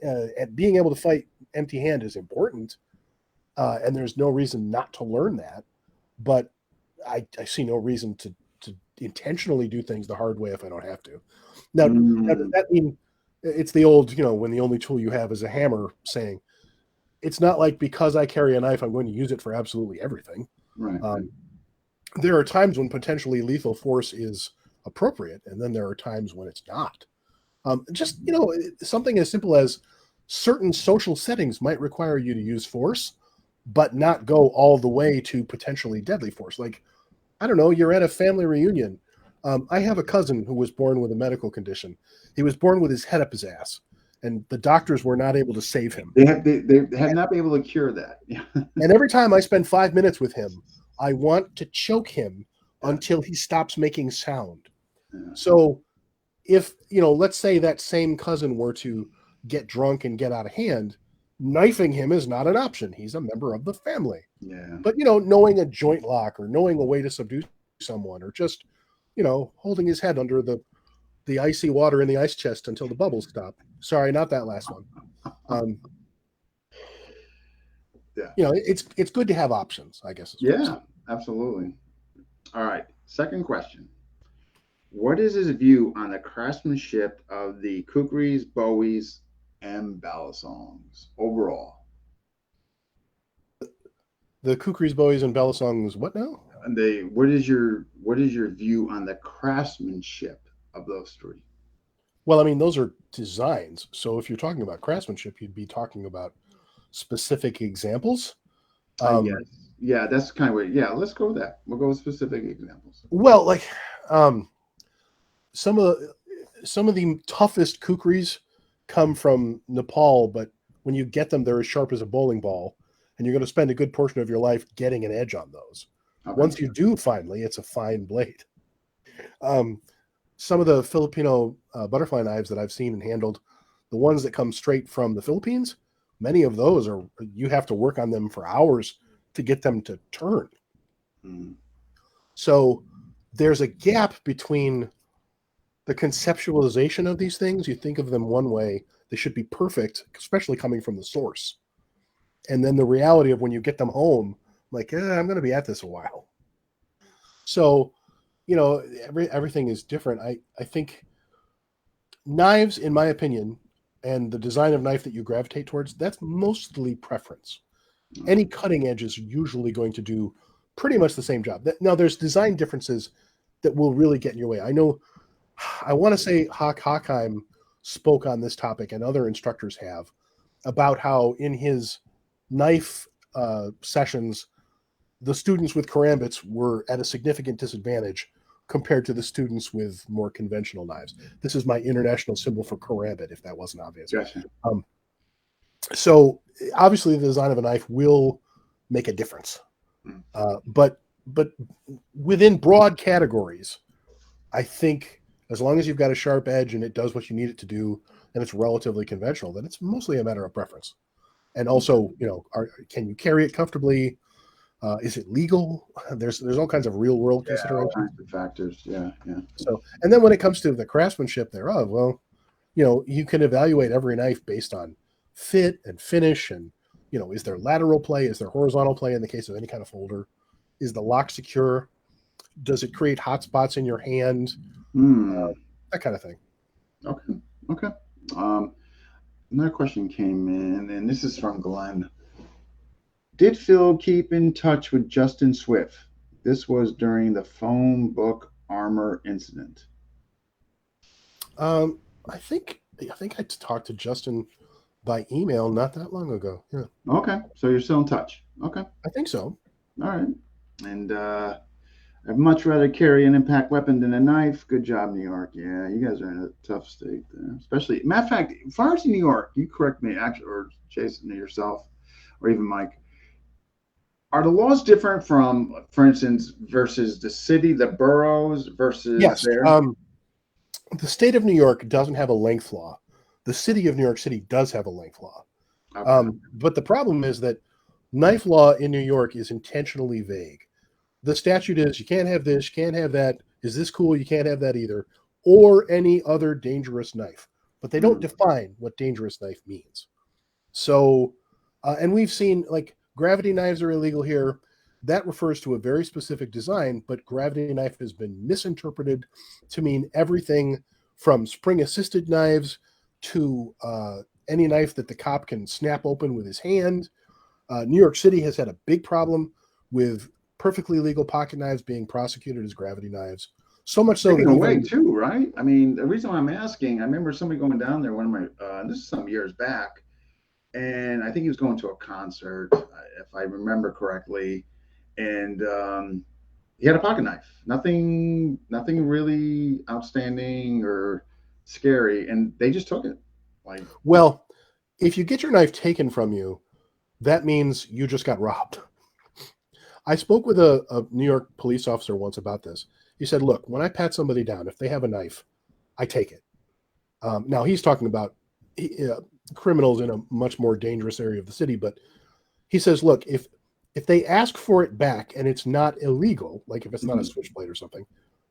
yes, being able to fight empty hand is important, and there's no reason not to learn that. But I see no reason to intentionally do things the hard way if I don't have to. Now does Mm. that mean it's the old, when the only tool you have is a hammer saying, it's not like because I carry a knife, I'm going to use it for absolutely everything. Right. Right. Um, there are times when potentially lethal force is appropriate, and then there are times when it's not. Just, something as simple as certain social settings might require you to use force, but not go all the way to potentially deadly force. Like, I don't know, you're at a family reunion. I have a cousin who was born with a medical condition. He was born with his head up his ass, and the doctors were not able to save him. They have not been able to cure that. Yeah. And every time I spend 5 minutes with him, I want to choke him Yeah. until he stops making sound. Yeah. So if, let's say that same cousin were to get drunk and get out of hand, knifing him is not an option. He's a member of the family. Yeah. But, knowing a joint lock or knowing a way to subdue someone or just, holding his head under the icy water in the ice chest until the bubbles stop. Sorry, not that last one. Um, Yeah. it's good to have options, I guess. Yeah. Absolutely. All right. Second question. What is his view on the craftsmanship of the kukris, bowies, and balisongs overall? The kukris, bowies, and bellasongs, what now? And what is your view on the craftsmanship of those three? Well, I mean, those are designs. So if you're talking about craftsmanship, you'd be talking about specific examples. Yes. Yeah, that's kind of what. Yeah, let's go with that. We'll go with specific examples. Well, like Some of the toughest kukris come from Nepal, but when you get them, they're as sharp as a bowling ball, and you're going to spend a good portion of your life getting an edge on those. Okay. Once you do, finally, it's a fine blade. Some of the Filipino butterfly knives that I've seen and handled, the ones that come straight from the Philippines, many of those you have to work on them for hours to get them to turn. Mm. So there's a gap between the conceptualization of these things. You think of them one way, they should be perfect, especially coming from the source. And then the reality of when you get them home, like, I'm going to be at this a while. So, everything is different. I think knives, in my opinion, and the design of knife that you gravitate towards, that's mostly preference. Any cutting edge is usually going to do pretty much the same job. Now, there's design differences that will really get in your way. I want to say Hockheim spoke on this topic, and other instructors have, about how in his knife sessions, the students with karambits were at a significant disadvantage compared to the students with more conventional knives. This is my international symbol for karambit, if that wasn't obvious. Gotcha. So obviously the design of a knife will make a difference. But within broad categories, I think as long as you've got a sharp edge and it does what you need it to do, and it's relatively conventional, then it's mostly a matter of preference. And also, can you carry it comfortably? Is it legal? There's all kinds of real world considerations. All kinds of factors. Yeah. So, and then when it comes to the craftsmanship thereof, well, you can evaluate every knife based on fit and finish, and is there lateral play? Is there horizontal play in the case of any kind of folder? Is the lock secure? Does it create hot spots in your hand? That kind of thing. Okay. Another question came in, and this is from Glenn. Did Phil keep in touch with Justin Swift? This was during the phone book armor incident. I think I talked to Justin by email not that long ago. Yeah. Okay, so you're still in touch. Okay. I think so. All right. And I'd much rather carry an impact weapon than a knife. Good job, New York. Yeah, you guys are in a tough state there. Especially, matter of fact, as far as New York, you correct me, actually, or Jason, yourself, or even Mike. Are the laws different from, for instance, versus the city, the boroughs versus yes. there? The state of New York doesn't have a length law. The city of New York City does have a length law. Okay. But the problem is that knife law in New York is intentionally vague. The statute is you can't have this, you can't have that. Is this cool? You can't have that either. Or any other dangerous knife. But they don't define what dangerous knife means. So, and we've seen, like, gravity knives are illegal here. That refers to a very specific design, but gravity knife has been misinterpreted to mean everything from spring-assisted knives to any knife that the cop can snap open with his hand. New York City has had a big problem with perfectly legal pocket knives being prosecuted as gravity knives. So much so taken that away too, right? I mean, the reason why I'm asking, I remember somebody going down there, one of my, this is some years back, and I think he was going to a concert, if I remember correctly, and he had a pocket knife. Nothing really outstanding or scary, and they just took it. Like, well, if you get your knife taken from you, that means you just got robbed. I spoke with a New York police officer once about this. He said, look, when I pat somebody down, if they have a knife, I take it. Now, he's talking about criminals in a much more dangerous area of the city, but he says, look, if they ask for it back and it's not illegal, like if it's not a switchblade or something,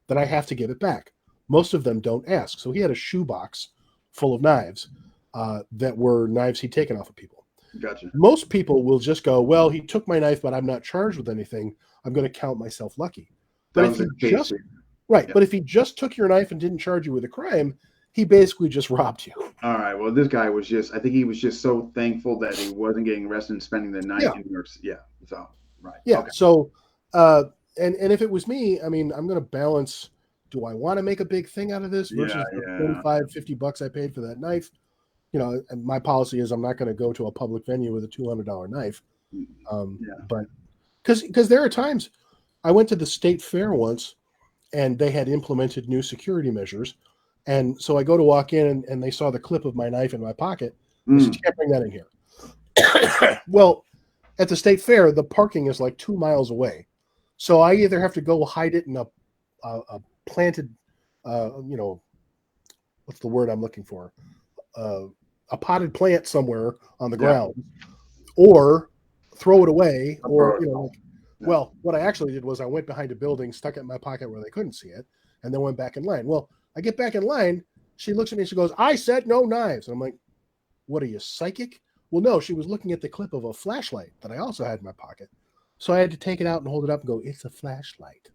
then I have to give it back. Most of them don't ask. So he had a shoebox full of knives that were knives he'd taken off of people. Gotcha. Most people will just go, well, he took my knife, but I'm not charged with anything. I'm going to count myself lucky. But if he just but if he just took your knife and didn't charge you with a crime, he basically just robbed you. All right. Well, this guy was I think he was just so thankful that he wasn't getting arrested and spending the night in New York. Yeah. So, right. Yeah. Okay. So, and if it was me, I mean, I'm going to balance, do I want to make a big thing out of this versus the $45-$50 I paid for that knife? And my policy is I'm not going to go to a public venue with a $200 knife. But because there are times I went to the state fair once and they had implemented new security measures. And so I go to walk in, and they saw the clip of my knife in my pocket. They said, "You can't bring that in here." Well, at the state fair, the parking is like 2 miles away. So I either have to go hide it in a planted, what's the word I'm looking for? A potted plant somewhere on the ground, or throw it away, or well, what I actually did was I went behind a building, stuck it in my pocket where they couldn't see it, and then went back in line. Well, I get back in line, she looks at me and she goes, "I said no knives." And I'm like, "What are you, psychic?" Well, no, she was looking at the clip of a flashlight that I also had in my pocket. So I had to take it out and hold it up and go, "It's a flashlight."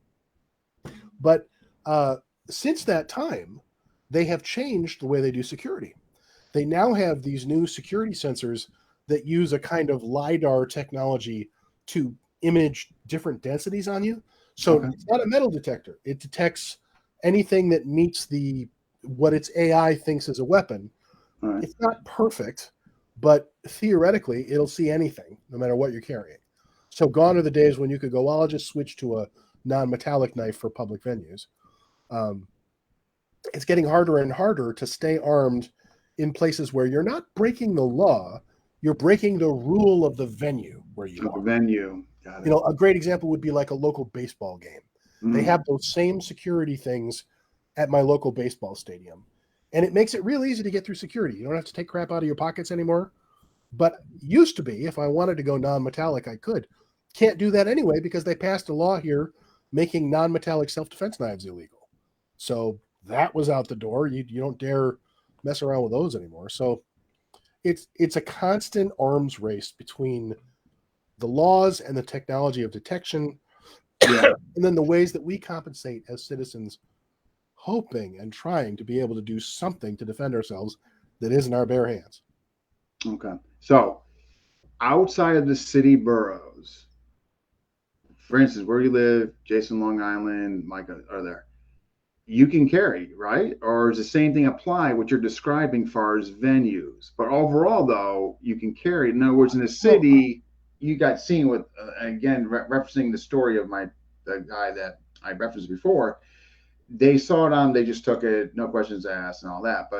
But since that time, they have changed the way they do security. They now have these new security sensors that use a kind of LiDAR technology to image different densities on you. So it's not a metal detector. It detects anything that meets what its AI thinks is a weapon. Right. It's not perfect, but theoretically, it'll see anything, no matter what you're carrying. So gone are the days when you could go, "Well, I'll just switch to a non-metallic knife for public venues." It's getting harder and harder to stay armed in places where you're not breaking the law, you're breaking the rule of the venue where you are. Venue. Got it. A great example would be like a local baseball game. They have those same security things at my local baseball stadium. And it makes it real easy to get through security. You don't have to take crap out of your pockets anymore. But used to be, if I wanted to go non-metallic, I could. Can't do that anyway because they passed a law here making non-metallic self-defense knives illegal. So that was out the door. You don't dare mess around with those anymore. So it's a constant arms race between the laws and the technology of detection, and then the ways that we compensate as citizens, hoping and trying to be able to do something to defend ourselves that isn't our bare hands. Okay. So outside of the city boroughs, for instance, where you live, Jason, Long Island, Micah, are there? You can carry, right? Or does the same thing apply what you're describing far as venues? But overall, though, you can carry. In other words, in the city, you got seen with, again, referencing the story of the guy that I referenced before. They saw it on, they just took it, no questions asked and all that.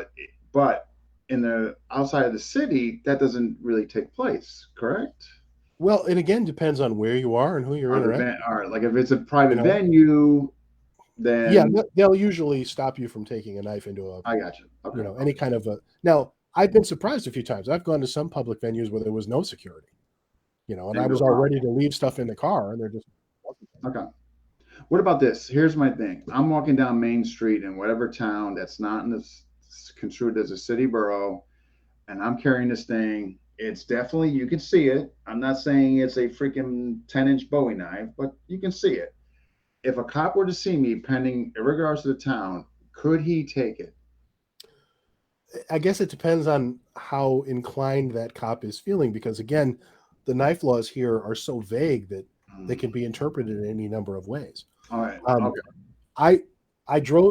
But in the outside of the city, that doesn't really take place, correct? Well, it again depends on where you are and who you're interacting. All right, like if it's a private venue, then they'll usually stop you from taking a knife into I got you. Okay. Any kind of a. Now, I've been surprised a few times. I've gone to some public venues where there was no security, and I was all ready to leave stuff in the car, and they're just okay. What about this? Here's my thing. I'm walking down Main Street in whatever town that's not in this construed as a city borough, and I'm carrying this thing. It's definitely, you can see it. I'm not saying it's a freaking 10-inch Bowie knife, but you can see it. If a cop were to see me pending, in regards to the town, could he take it? I guess it depends on how inclined that cop is feeling, because again, the knife laws here are so vague that they can be interpreted in any number of ways. All right. Okay. I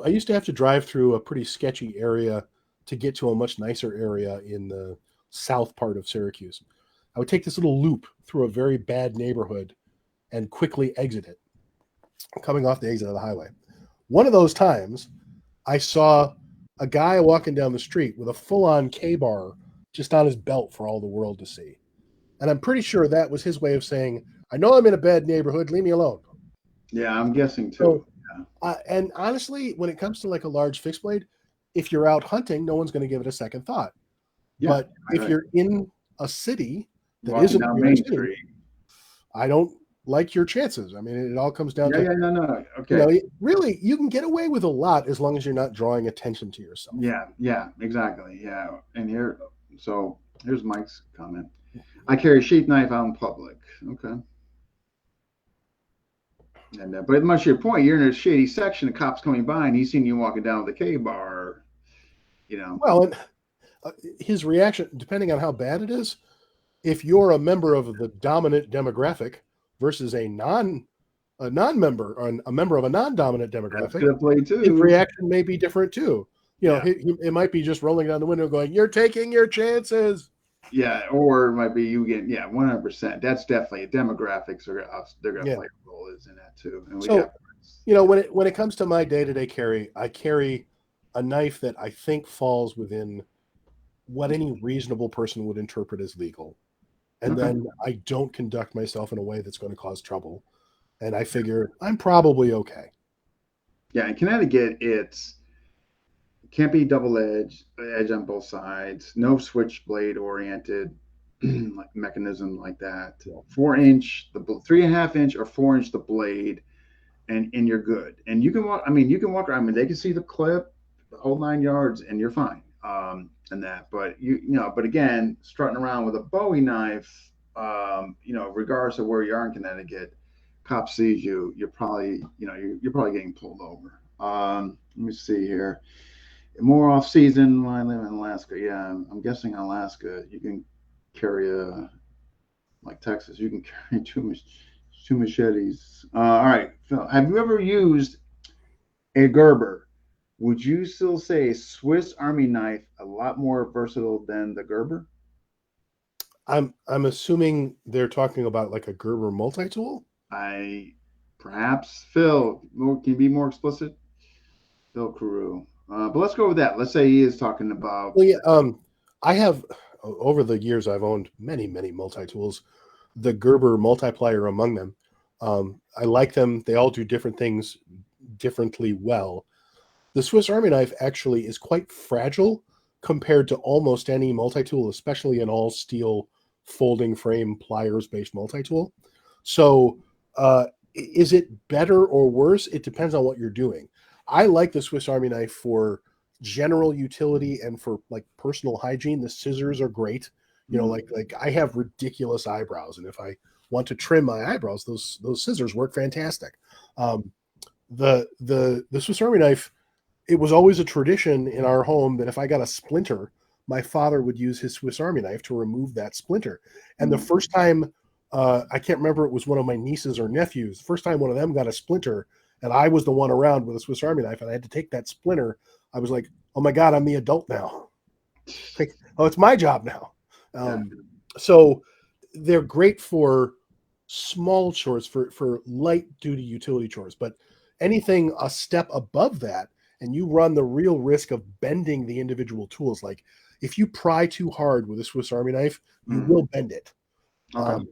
used to have to drive through a pretty sketchy area to get to a much nicer area in the south part of Syracuse. I would take this little loop through a very bad neighborhood and quickly exit it, coming off the exit of the highway. One of those times, I saw a guy walking down the street with a full-on K-bar just on his belt for all the world to see. And I'm pretty sure that was his way of saying, "I know I'm in a bad neighborhood, leave me alone." Yeah, I'm guessing too. And honestly, when it comes to like a large fixed blade, if you're out hunting, no one's going to give it a second thought. Yeah, but if you're in a city that isn't down Main Street, I don't like your chances. I mean, it all comes down to no. Okay. Really, you can get away with a lot as long as you're not drawing attention to yourself. Yeah, exactly. Yeah. And here's Mike's comment. I carry a sheath knife out in public. Okay. And but much to your point, you're in a shady section, the cop's coming by and he's seen you walking down with a K-bar, Well, and his reaction, depending on how bad it is, if you're a member of the dominant demographic versus a non-member or a member of a non-dominant demographic, his reaction may be different too. It might be just rolling down the window going, "You're taking your chances." Yeah, or it might be you getting 100%. That's definitely demographics they're going to play a role in that too. And when it comes to my day-to-day carry, I carry a knife that I think falls within what any reasonable person would interpret as legal. And Okay. then I don't conduct myself in a way that's going to cause trouble. And I figure I'm probably okay. Yeah, in Connecticut, it's can't be double edge on both sides. No switchblade oriented like mechanism like that. Yeah. 4 inch, the 3.5 inch or 4 inch the blade, and you're good. And you can walk. I mean, you can walk around. I mean, they can see the clip, the whole 9 yards, and you're fine. And that, but but again, strutting around with a Bowie knife, regardless of where you are in Connecticut, cop sees you, you're probably, you're probably getting pulled over. Let me see here. More off season when I live in Alaska. Yeah, I'm guessing in Alaska you can carry like Texas, you can carry two machetes. All right, Phil, have you ever used a Gerber? Would you still say a Swiss Army knife a lot more versatile than the Gerber? I'm assuming they're talking about like a Gerber multi-tool. I perhaps Phil. Can you be more explicit? Phil Carew. But let's go with that. Let's say he is talking about. Well, yeah, I have over the years I've owned many multi-tools, the Gerber multiplier among them. I like them. They all do different things differently well. The Swiss Army knife actually is quite fragile compared to almost any multi-tool, especially an all steel folding frame pliers based multi-tool. So is it better or worse? It depends on what you're doing. I like the Swiss Army knife for general utility and for like personal hygiene. The scissors are great. Like I have ridiculous eyebrows, and if I want to trim my eyebrows, those scissors work fantastic. The Swiss Army knife, it was always a tradition in our home that if I got a splinter, my father would use his Swiss Army knife to remove that splinter. And the first time, I can't remember, it was one of my nieces or nephews. The first time one of them got a splinter, and I was the one around with a Swiss Army knife, and I had to take that splinter, I was like, oh my God, I'm the adult now. Like, oh, it's my job now. So they're great for small chores, for light duty utility chores, but anything a step above that, and you run the real risk of bending the individual tools. Like if you pry too hard with a Swiss Army knife, you will bend it. Okay.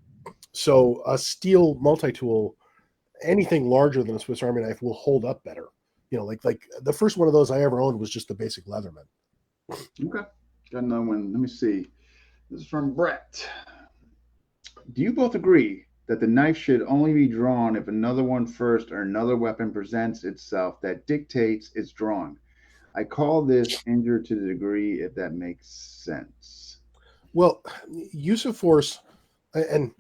So a steel multi-tool, anything larger than a Swiss Army knife will hold up better. Like the first one of those I ever owned was just the basic Leatherman. Okay. Got another one. Let me see. This is from Brett. Do you both agree that the knife should only be drawn if another one first or another weapon presents itself that dictates its drawing? I call this injured to the degree, if that makes sense. Well, use of force, and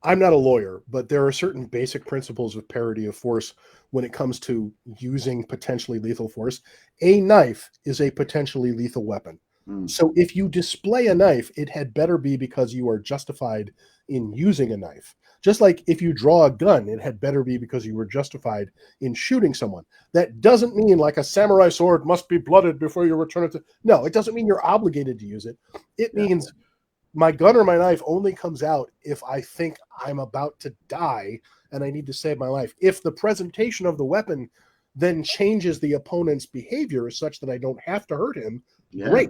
I'm not a lawyer, but there are certain basic principles of parity of force when it comes to using potentially lethal force. A knife is a potentially lethal weapon. So if you display a knife, it had better be because you are justified in using a knife. Just like if you draw a gun, it had better be because you were justified in shooting someone. That doesn't mean like a samurai sword must be blooded before you return it to. No, it doesn't mean you're obligated to use it. It means my gun or my knife only comes out if I think I'm about to die and I need to save my life. If the presentation of the weapon then changes the opponent's behavior such that I don't have to hurt him, great.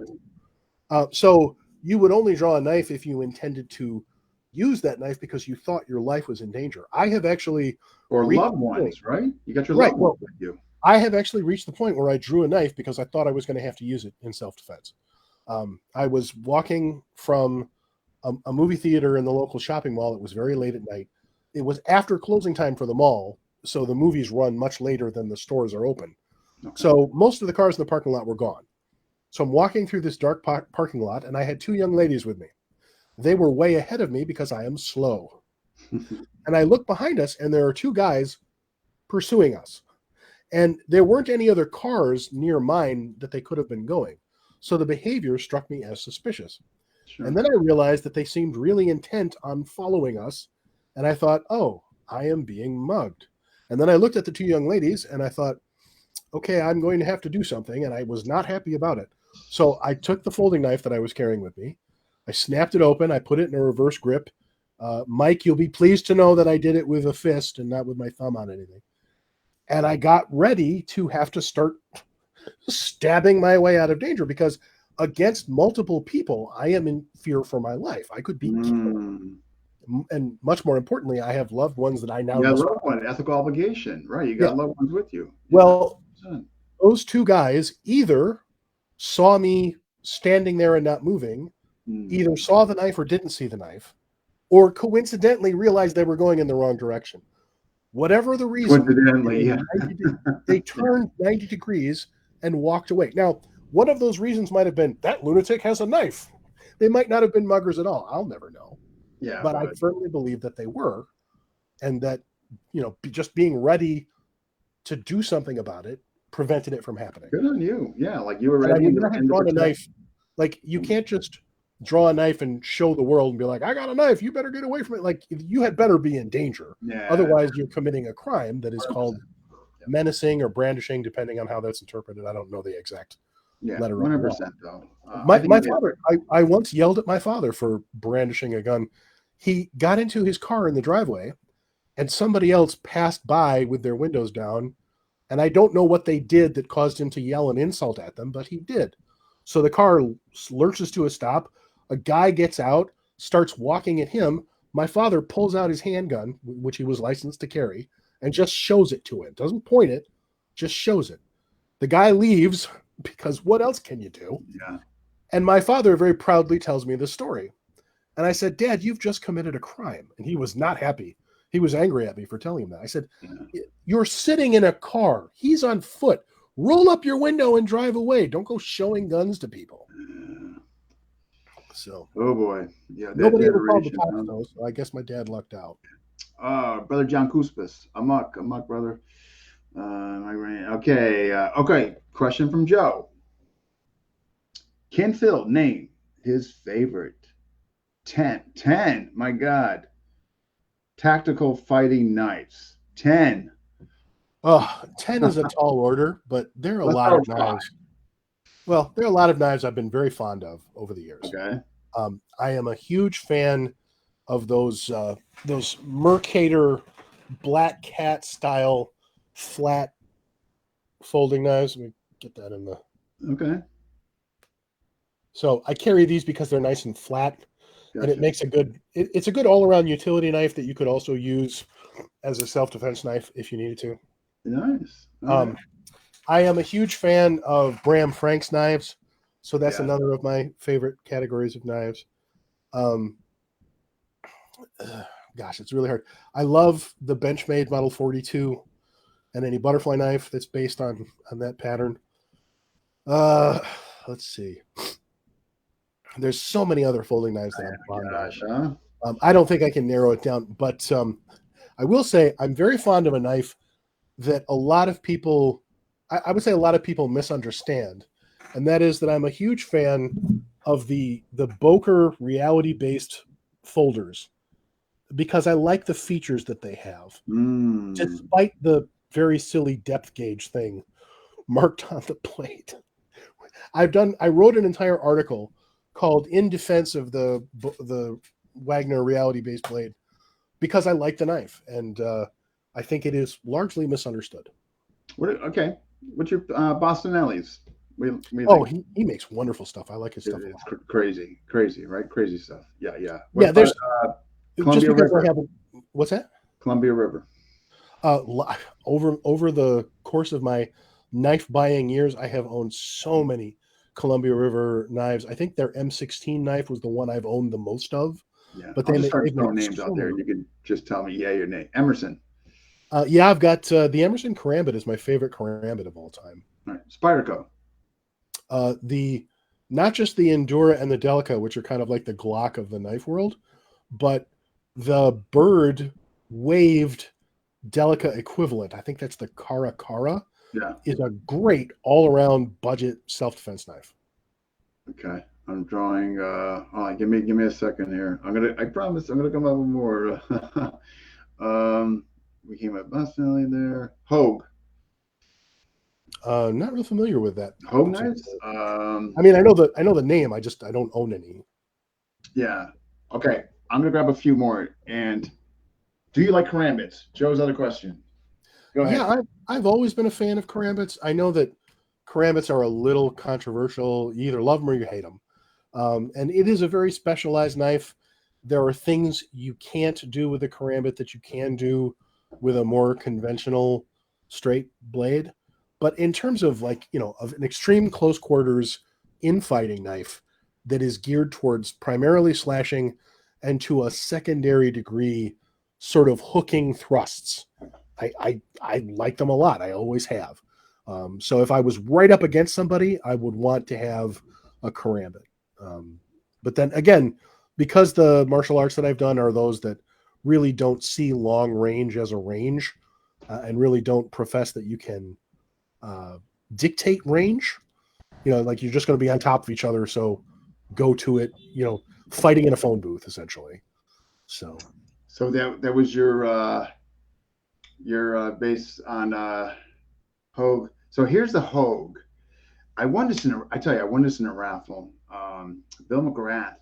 So you would only draw a knife if you intended to use that knife because you thought your life was in danger. I have actually or loved ones, right? You got your loved ones with you. I have actually reached the point where I drew a knife because I thought I was going to have to use it in self-defense. I was walking from a movie theater in the local shopping mall. It was very late at night. It was after closing time for the mall, so the movies run much later than the stores are open. So most of the cars in the parking lot were gone. So I'm walking through this dark parking lot, and I had two young ladies with me. They were way ahead of me because I am slow. And I look behind us, and there are two guys pursuing us. And there weren't any other cars near mine that they could have been going. So the behavior struck me as suspicious. And then I realized that they seemed really intent on following us. And I thought, oh, I am being mugged. And then I looked at the two young ladies, and I thought, okay, I'm going to have to do something. And I was not happy about it. So I took the folding knife that I was carrying with me. I snapped it open. I put it in a reverse grip. Mike, you'll be pleased to know that I did it with a fist and not with my thumb on anything. And I got ready to have to start stabbing my way out of danger because against multiple people, I am in fear for my life. I could be killed. Mm. And much more importantly, I have loved ones that I now You got must. loved one, ethical obligation, right? You Yeah. got loved ones with you. Yeah. Well, 100%. those two guys either saw me standing there and not moving, either saw the knife or didn't see the knife, or coincidentally realized they were going in the wrong direction. Whatever the reason, Coincidentally, yeah. they turned 90 degrees and walked away. Now, one of those reasons might have been that lunatic has a knife. They might not have been muggers at all. I'll never know. Yeah, But I firmly believe that they were, and that, just being ready to do something about it prevented it from happening. good on you. Yeah, like you were And I ready would in not the, have in the drawn a protect- knife. Like, you can't just draw a knife and show the world and be like, I got a knife, you better get away from it. Like, you had better be in danger. Yeah. Otherwise, you're committing a crime that is 100%. called menacing or brandishing, depending on how that's interpreted. I don't know the exact Yeah, letter of the law. 100% though. My father, I once yelled at my father for brandishing a gun. He got into his car in the driveway, and somebody else passed by with their windows down, and I don't know what they did that caused him to yell an insult at them, but he did. So the car lurches to a stop. A guy gets out, starts walking at him. My father pulls out his handgun, which he was licensed to carry, and just shows it to him. Doesn't point it, just shows it. The guy leaves because what else can you do? Yeah. And my father very proudly tells me this story. And I said, Dad, you've just committed a crime. And he was not happy. He was angry at me for telling him that. I said, You're sitting in a car. He's on foot. Roll up your window and drive away. Don't go showing guns to people. So, oh boy, yeah. Nobody ever called the cops though, so I guess my dad lucked out. Brother John Kuspis, Amok, brother. Okay. Question from Joe. Can Phil name his favorite 10? My God, tactical fighting knives. 10. Oh, 10 is a tall order, but there are a lot of knives. Well, there are a lot of knives I've been very fond of over the years. Okay. I am a huge fan of those Mercator Black Cat style flat folding knives. Let me get that in the. Okay. So I carry these because they're nice and flat, Gotcha. and it makes a good. It's a good all around utility knife that you could also use as a self defense knife if you needed to. Nice. I am a huge fan of Bram Frank's knives, so that's another of my favorite categories of knives. Gosh, it's really hard. I love the Benchmade Model 42 and any butterfly knife that's based on that pattern. Let's see. There's so many other folding knives that I'm fond of. I don't think I can narrow it down, but I will say I'm very fond of a knife that a lot of people, I would say a lot of people misunderstand, and that is that I'm a huge fan of the Boker reality-based folders because I like the features that they have, despite the very silly depth gauge thing marked on the plate. I wrote an entire article called "In Defense of the Wagner reality-based blade" because I like the knife, and I think it is largely misunderstood. What's your Boston Ellie's? He makes wonderful stuff. I like his stuff a lot. It's crazy, right? Crazy stuff. Yeah. Yeah, there's Columbia River. What's that? Columbia River. Over the course of my knife buying years, I have owned so many Columbia River knives. I think their M16 knife was the one I've owned the most of. Yeah, but I'll just start throwing names out there, and you can just tell me your name. Emerson. I've got the Emerson Karambit is my favorite Karambit of all time. All right. Spyderco. Not just the Endura and the Delica, which are kind of like the Glock of the knife world, but the bird waved Delica equivalent. I think that's the Cara. Yeah, is a great all-around budget self-defense knife. Okay, I'm drawing. Give me a second here. I promise I'm gonna come up with more. We came up Boston there. Hogue. Not real familiar with that. Hogue knives. I mean, I know the name. I don't own any. Yeah. Okay. I'm gonna grab a few more. And do you like karambits? Joe's other question. Go ahead. Yeah, I've always been a fan of karambits. I know that karambits are a little controversial. You either love them or you hate them. And it is a very specialized knife. There are things you can't do with a karambit that you can do with a more conventional straight blade. But in terms of of an extreme close quarters infighting knife that is geared towards primarily slashing and to a secondary degree sort of hooking thrusts, I like them a lot. I always have. So if I was right up against somebody, I would want to have a karambit. But then again, because the martial arts that I've done are those that really don't see long range as a range, and really don't profess that you can dictate range. Like you're just going to be on top of each other, so go to it. Fighting in a phone booth essentially. So that was your base on Hogue. So here's the Hogue. I won this in a raffle. Bill McGrath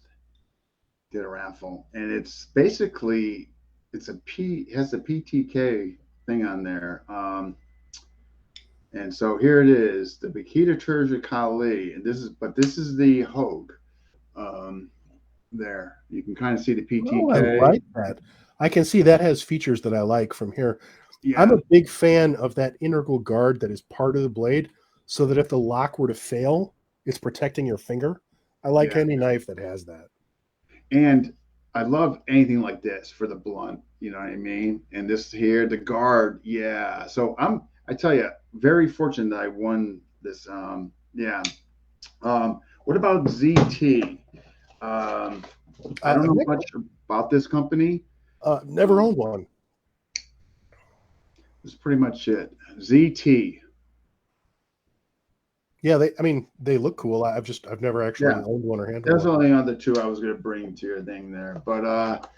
did a raffle, and it's basically it has a PTK thing on there. And so here it is, the Bikita Terja Kali, and this is the Hogue. There you can kind of see the PTK. Oh, I like that. I can see that has features that I like from here. Yeah. I'm a big fan of that integral guard that is part of the blade, so that if the lock were to fail, it's protecting your finger. I like any knife that has that. And I love anything like this for the blunt, you know what I mean? And this here, the guard, yeah. So I tell you, very fortunate that I won this. What about ZT? I don't know much about this company. Never owned one. That's pretty much it. ZT. Yeah, they look cool. I've never actually owned one or handled one. That's only other two I was going to bring to your thing there. But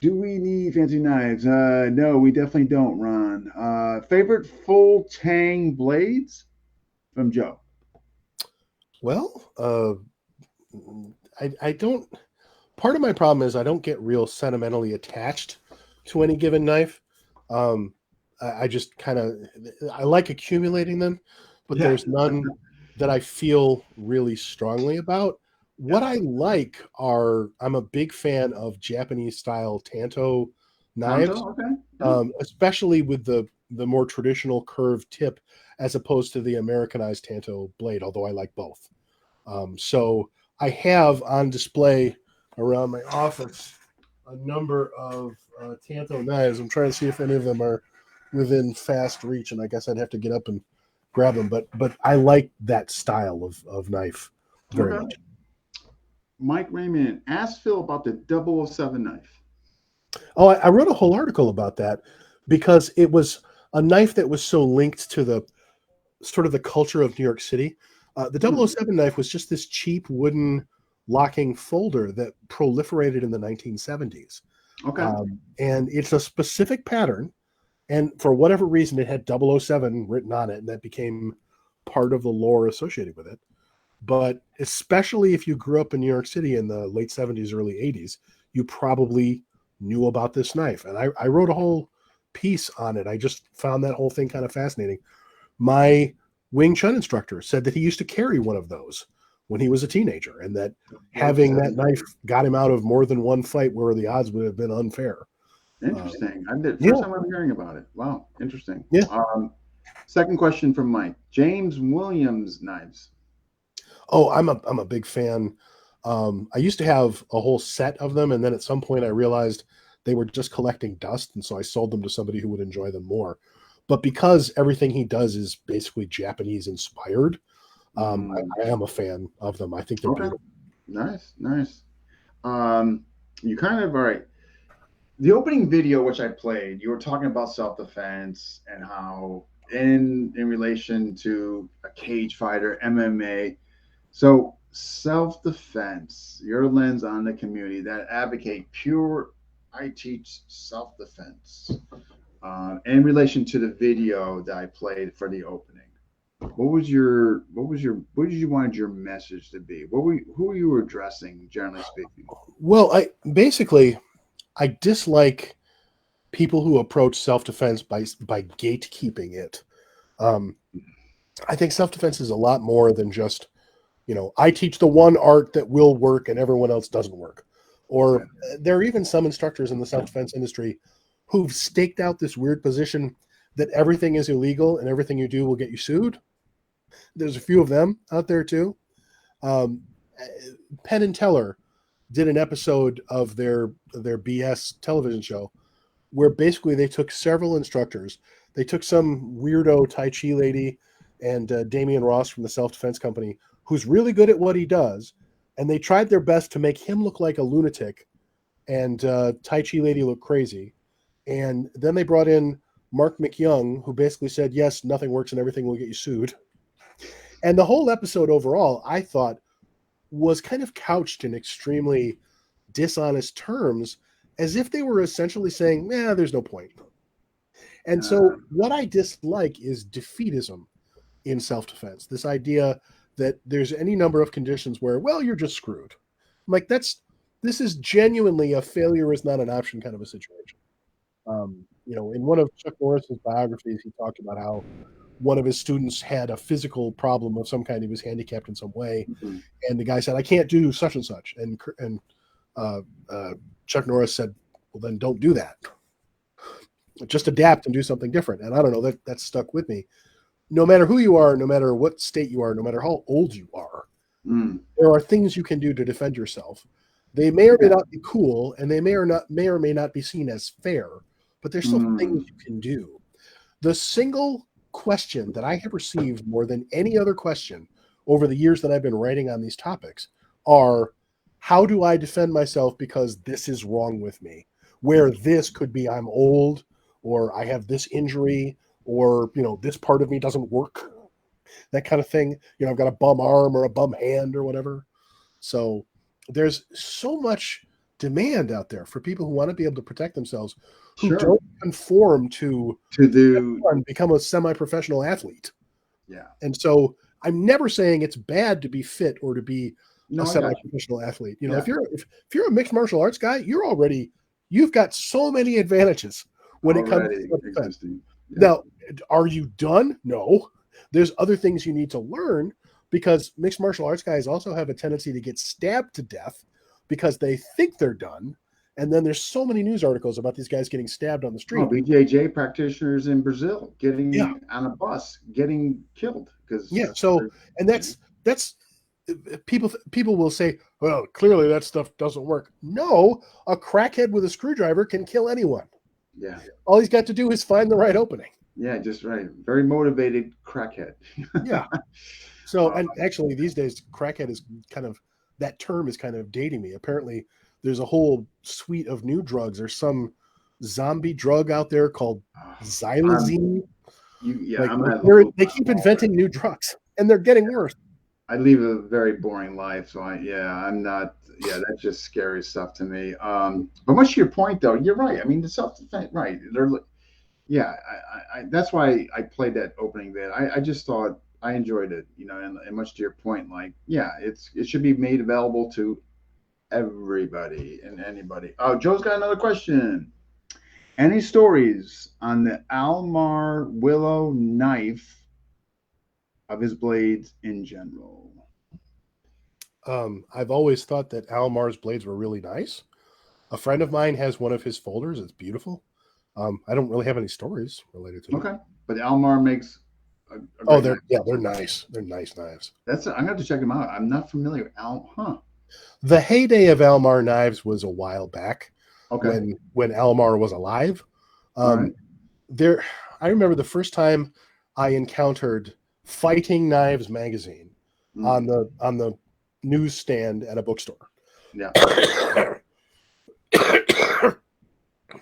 do we need fancy knives? No, we definitely don't, Ron. Favorite full tang blades from Joe? Well, I don't. Part of my problem is I don't get real sentimentally attached to any given knife. I just I like accumulating them, but there's none that I feel really strongly about. What I like I'm a big fan of Japanese style Tanto knives, especially with the more traditional curved tip as opposed to the Americanized Tanto blade, although I like both. So I have on display around my office a number of Tanto knives. I'm trying to see if any of them are within fast reach, and I guess I'd have to get up and grab them. But I like that style of knife very much. Mike Raymond, ask Phil about the 007 knife. Oh, I wrote a whole article about that because it was a knife that was so linked to the sort of the culture of New York City. The 007 knife was just this cheap wooden locking folder that proliferated in the 1970s. Okay. And it's a specific pattern. And for whatever reason, it had 007 written on it, and that became part of the lore associated with it. But especially if you grew up in New York City in the late 70s, early 80s, you probably knew about this knife. And I wrote a whole piece on it. I just found that whole thing kind of fascinating. My Wing Chun instructor said that he used to carry one of those when he was a teenager, and that having that knife got him out of more than one fight where the odds would have been unfair. Interesting. First time I'm hearing about it. Wow, interesting. Yeah. Second question from Mike. James Williams knives. Oh, I'm a big fan. I used to have a whole set of them, and then at some point I realized they were just collecting dust, and so I sold them to somebody who would enjoy them more. But because everything he does is basically Japanese inspired, I am a fan of them. I think they're beautiful. Nice. You kind of, all right. The opening video, which I played, you were talking about self-defense and how in relation to a cage fighter, MMA. So self-defense, your lens on the community that advocate pure, I teach self-defense. In relation to the video that I played for the opening, what did you wanted your message to be? Who were you addressing, generally speaking? Well, I dislike people who approach self-defense by gatekeeping it. Um, I think self-defense is a lot more than just, I teach the one art that will work and everyone else doesn't work. Or there are even some instructors in the self-defense industry who've staked out this weird position that everything is illegal and everything you do will get you sued. There's a few of them out there too. Um, Penn and Teller did an episode of their BS television show where basically they took several instructors. They took some weirdo Tai Chi lady and Damian Ross from the self-defense company, who's really good at what he does, and they tried their best to make him look like a lunatic and Tai Chi lady look crazy. And then they brought in Mark McYoung, who basically said, yes, nothing works and everything will get you sued. And the whole episode overall, I thought, was kind of couched in extremely dishonest terms, as if they were essentially saying, there's no point. And so what I dislike is defeatism in self-defense. This idea that there's any number of conditions where, well, you're just screwed. I'm like, this is genuinely a failure is not an option kind of a situation. In one of Chuck Norris's biographies, he talked about how one of his students had a physical problem of some kind. He was handicapped in some way. Mm-hmm. And the guy said, I can't do such and such. And Chuck Norris said, well, then don't do that. Just adapt and do something different. And I don't know, that stuck with me. No matter who you are, no matter what state you are, no matter how old you are, there are things you can do to defend yourself. They may or may not be cool, and they may or may not be seen as fair, but there's still things you can do. The single question that I have received more than any other question over the years that I've been writing on these topics are, how do I defend myself because this is wrong with me? Where this could be I'm old, or I have this injury, or, this part of me doesn't work, that kind of thing. I've got a bum arm or a bum hand or whatever. So there's so much demand out there for people who want to be able to protect themselves, who don't conform to become a semi-professional athlete. Yeah. And so I'm never saying it's bad to be fit or to be a semi-professional athlete. If you're a mixed martial arts guy, you've got so many advantages when it comes to self-defense. Now, are you done? No. There's other things you need to learn, because mixed martial arts guys also have a tendency to get stabbed to death because they think they're done. And then there's so many news articles about these guys getting stabbed on the street. BJJ practitioners in Brazil getting on a bus, getting killed. And that's people will say, well, clearly that stuff doesn't work. No, a crackhead with a screwdriver can kill anyone. Yeah. All he's got to do is find the right opening. Yeah, just right. Very motivated crackhead. Yeah. So, and actually these days, crackhead is that term is kind of dating me. Apparently there's a whole suite of new drugs. There's some zombie drug out there called xylazine. They keep inventing new drugs, and they're getting worse. I lead a very boring life, so I'm not. Yeah, that's just scary stuff to me. But much to your point, though, you're right. I mean, the self-defense, right? That's why I played that opening bit. I just thought I enjoyed it, and much to your point, it should be made available to everybody and anybody. Oh, Joe's got another question. Any stories on the Almar willow knife of his blades in general? I've always thought that Almar's blades were really nice. A friend of mine has one of his folders. It's beautiful. I don't really have any stories related to it. Okay, but Almar makes. They're nice. They're nice knives. I'm gonna have to check them out. I'm not familiar with The heyday of Almar knives was a while back. Okay. When Almar was alive. Right. I remember the first time I encountered Fighting Knives magazine on the newsstand at a bookstore. Yeah.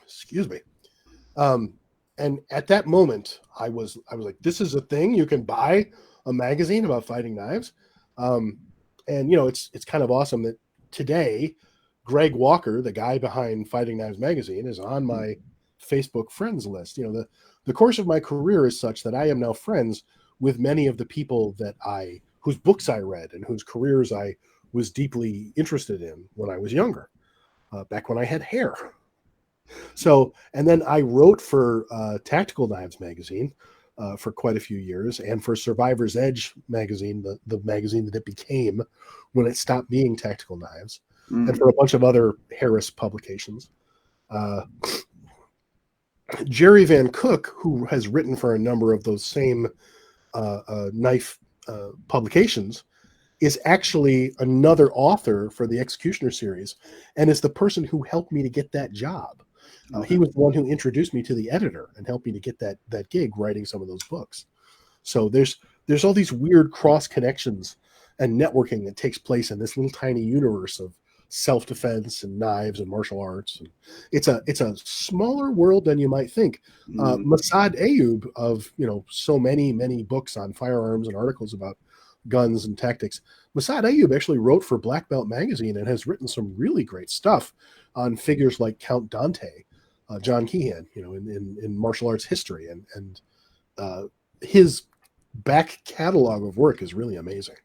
Excuse me. And at that moment, I was like, this is a thing. You can buy a magazine about fighting knives. And it's kind of awesome that today, Greg Walker, the guy behind Fighting Knives magazine, is on my Facebook friends list. The course of my career is such that I am now friends with many of the people whose books I read and whose careers I was deeply interested in when I was younger, back when I had hair. So, and then I wrote for Tactical Knives magazine for quite a few years, and for Survivor's Edge magazine, the magazine that it became when it stopped being Tactical Knives, and for a bunch of other Harris publications. Jerry Van Cook, who has written for a number of those same knife publications, is actually another author for the Executioner series, and is the person who helped me to get that job. He was the one who introduced me to the editor and helped me to get that gig writing some of those books. So there's all these weird cross connections and networking that takes place in this little tiny universe of self-defense and knives and martial arts. And it's a smaller world than you might think. Masad Ayub, of so many books on firearms and articles about guns and tactics, Masad Ayub actually wrote for Black Belt magazine and has written some really great stuff on figures like Count Dante, John Keehan, in martial arts history, and his back catalog of work is really amazing.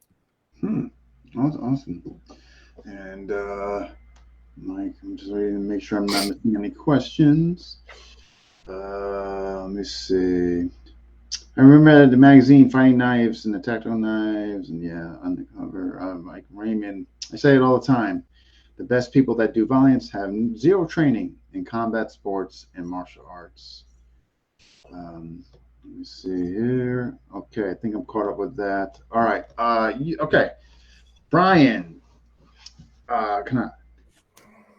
Awesome. And Mike, I'm just waiting to make sure I'm not missing any questions. Let me see. I remember the magazine Fighting Knives and the Tactical Knives, and on the cover, Mike Raymond. I say it all the time. The best people that do Valiants have zero training in combat sports and martial arts. Let me see here. Okay, I think I'm caught up with that. All right. Okay. Brian,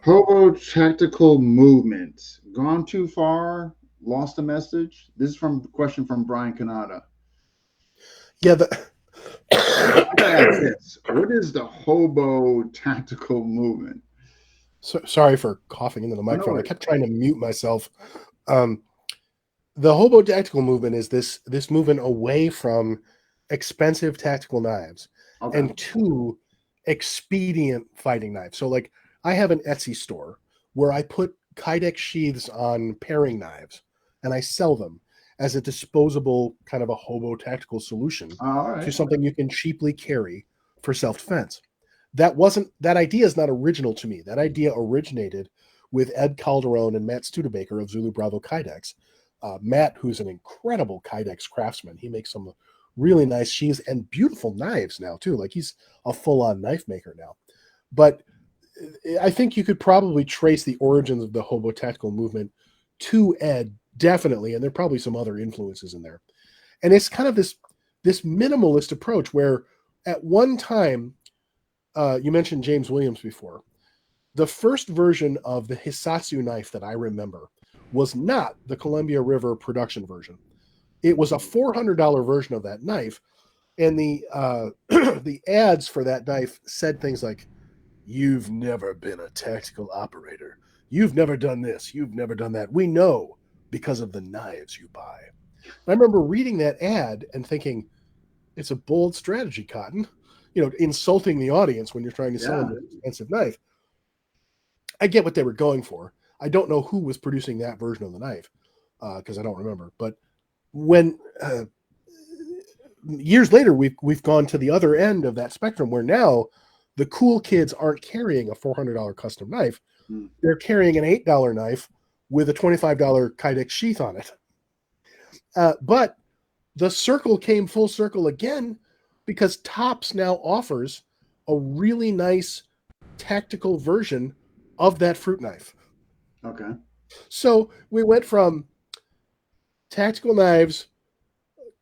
Hobo tactical movement. Gone too far? Lost a message? This is from a question from Brian Canada. Yeah, what is the Hobo tactical movement? Sorry for coughing into the microphone. I kept trying to mute myself. The Hobo tactical movement is this movement away from expensive tactical knives and to expedient fighting knives. So, like, I have an Etsy store where I put Kydex sheaths on paring knives, and I sell them as a disposable kind of a Hobo tactical solution to something you can cheaply carry for self-defense. That idea is not original to me. That idea originated with Ed Calderon and Matt Studebaker of Zulu Bravo Kydex. Matt, who's an incredible Kydex craftsman, he makes some really nice sheaths and beautiful knives now too. Like, he's a full-on knife maker now. But I think you could probably trace the origins of the Hobo tactical movement to Ed, definitely, and there are probably some other influences in there. And it's kind of this minimalist approach where at one time, you mentioned James Williams before, the first version of the Hisatsu knife that I remember was not the Columbia River production version. It was a $400 version of that knife, and the the ads for that knife said things like, "You've never been a tactical operator. You've never done this. You've never done that. We know because of the knives you buy." I remember reading that ad and thinking, it's a bold strategy, Cotton. Insulting the audience when you're trying to sell them an expensive knife. I get what they were going for. I don't know who was producing that version of the knife because I don't remember. But when years later, we've gone to the other end of that spectrum where now the cool kids aren't carrying a $400 custom knife. They're carrying an $8 knife with a $25 Kydex sheath on it. But the circle came full circle again because Topps now offers a really nice tactical version of that fruit knife. Okay. So we went from tactical knives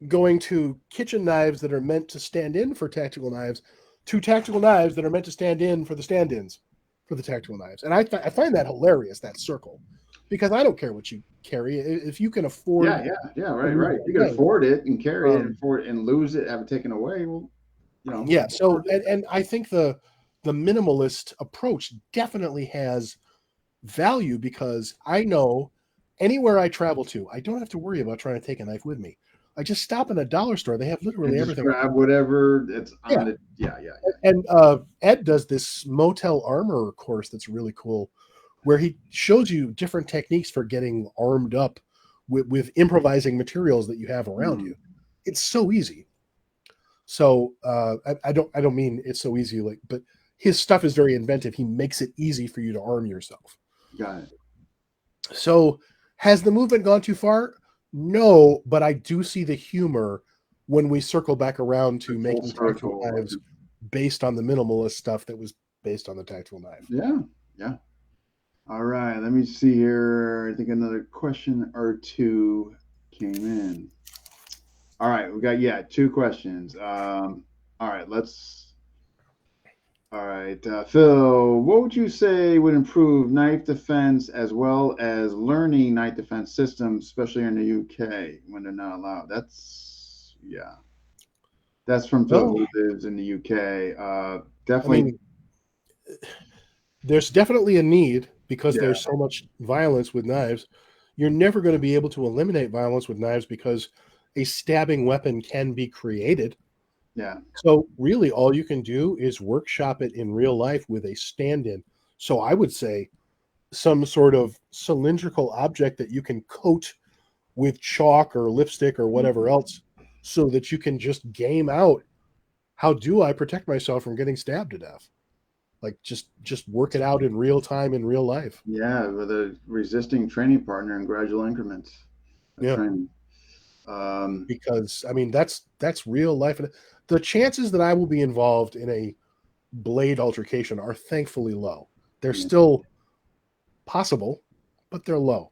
going to kitchen knives that are meant to stand in for tactical knives to tactical knives that are meant to stand in for the stand-ins for the tactical knives. And I find that hilarious, that circle, because I don't care what you carry. If you can afford... Right. You can afford it and carry it and lose it, have it taken away. Well, Yeah, so, and I think the minimalist approach definitely has value because I know anywhere I travel to, I don't have to worry about trying to take a knife with me. I just stop in a dollar store. They have literally everything. Grab whatever it's on it. Yeah. And Ed does this Motel Armor course that's really cool, where he shows you different techniques for getting armed up with improvising materials that you have around you. It's so easy. So I don't mean it's so easy, but his stuff is very inventive. He makes it easy for you to arm yourself. Got it. So has the movement gone too far? No, but I do see the humor when we circle back around to The full making tactical circle. knives based on the minimalist stuff that was based on the tactical knife. Yeah, yeah. All right, let me see here. I think another question or two came in. All right, we got two questions. All right, let's. All right, Phil, what would you say would improve knife defense as well as learning knife defense systems, especially in the UK when they're not allowed? That's from Phil Well, who lives in the UK. I Definitely, mean, there's definitely a need because yeah, there's so much violence with knives. You're never going to be able to eliminate violence with knives because a stabbing weapon can be created. yeah, So really all you can do is workshop it in real life with a stand-in. So I would say some sort of cylindrical object that you can coat with chalk or lipstick or whatever mhm, else so that you can just game out how do I protect myself from getting stabbed to death? Like just work it out in real time in real life. yeah, with a resisting training partner in gradual increments of Yeah, training. Um, because I mean that's real life. The chances that I will be involved in a blade altercation are thankfully low. They're yeah. still possible, but they're low.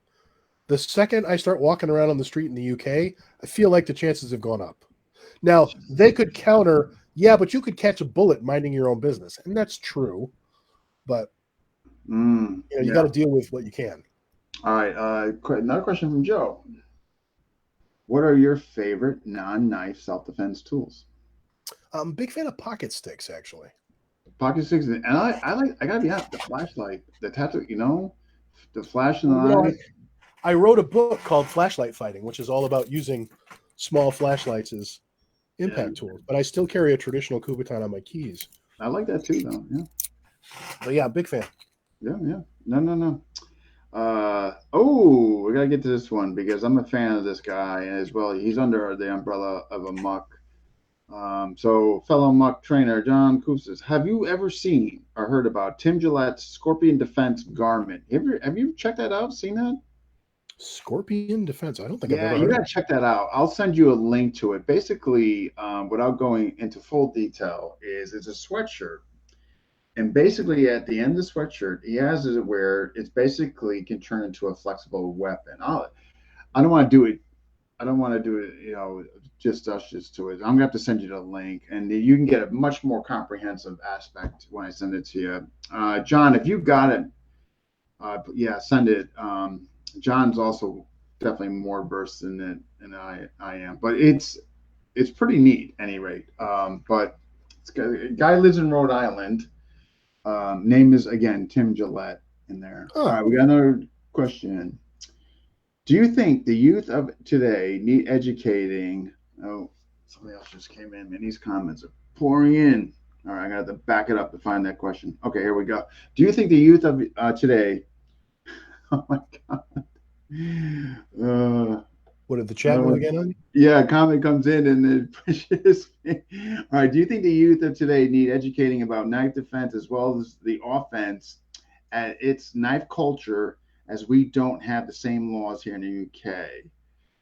The second I start walking around on the street in the UK, I feel like the chances have gone up. Now, they could counter, yeah, but you could catch a bullet minding your own business. And that's true, but you got Yeah. to deal with what you can. All right. Another question from Joe. What are your favorite non-knife self-defense tools? I'm a big fan of pocket sticks, actually. Pocket sticks, and I gotta be honest, the flashlight, the tattoo, the flash in the Well, eye. I wrote a book called Flashlight Fighting, which is all about using small flashlights as Yeah, impact tools. But I still carry a traditional Kubotan on my keys. I like that too, though. Yeah, But yeah, big fan. yeah, yeah. No, no, no. Oh, we gotta get to this one because I'm a fan of this guy as well. He's under the umbrella of a muck. So, fellow muck trainer John Kousas, have you ever seen or heard about Tim Gillette's Scorpion Defense garment? Have you checked that out? Seen that? Scorpion Defense. I don't think I've Yeah, ever you heard of gotta it. check that out. I'll send you a link to it. Basically, without going into full detail, is it's a sweatshirt, and basically at the end of the sweatshirt, he has it where it's basically can turn into a flexible weapon. I don't want to do it. I don't want to do it. Just to it. I'm gonna have to send you the link, and you can get a much more comprehensive aspect when I send it to you. John, if you got it, yeah, send it. John's also definitely more versed in it than I am, but it's pretty neat, at any rate. But a guy lives in Rhode Island. Name is again Tim Gillette in there. All Huh. right, we got another question. Do you think the youth of today need educating? Oh, somebody else just came in, and these comments are pouring in. All right, I got to back it up to find that question. Okay, here we go. Do you think the youth of today? Oh my God. What did the chat go again on? Yeah, a comment comes in and it pushes me. All right. Do you think the youth of today need educating about knife defense as well as the offense at its knife culture, as we don't have the same laws here in the UK?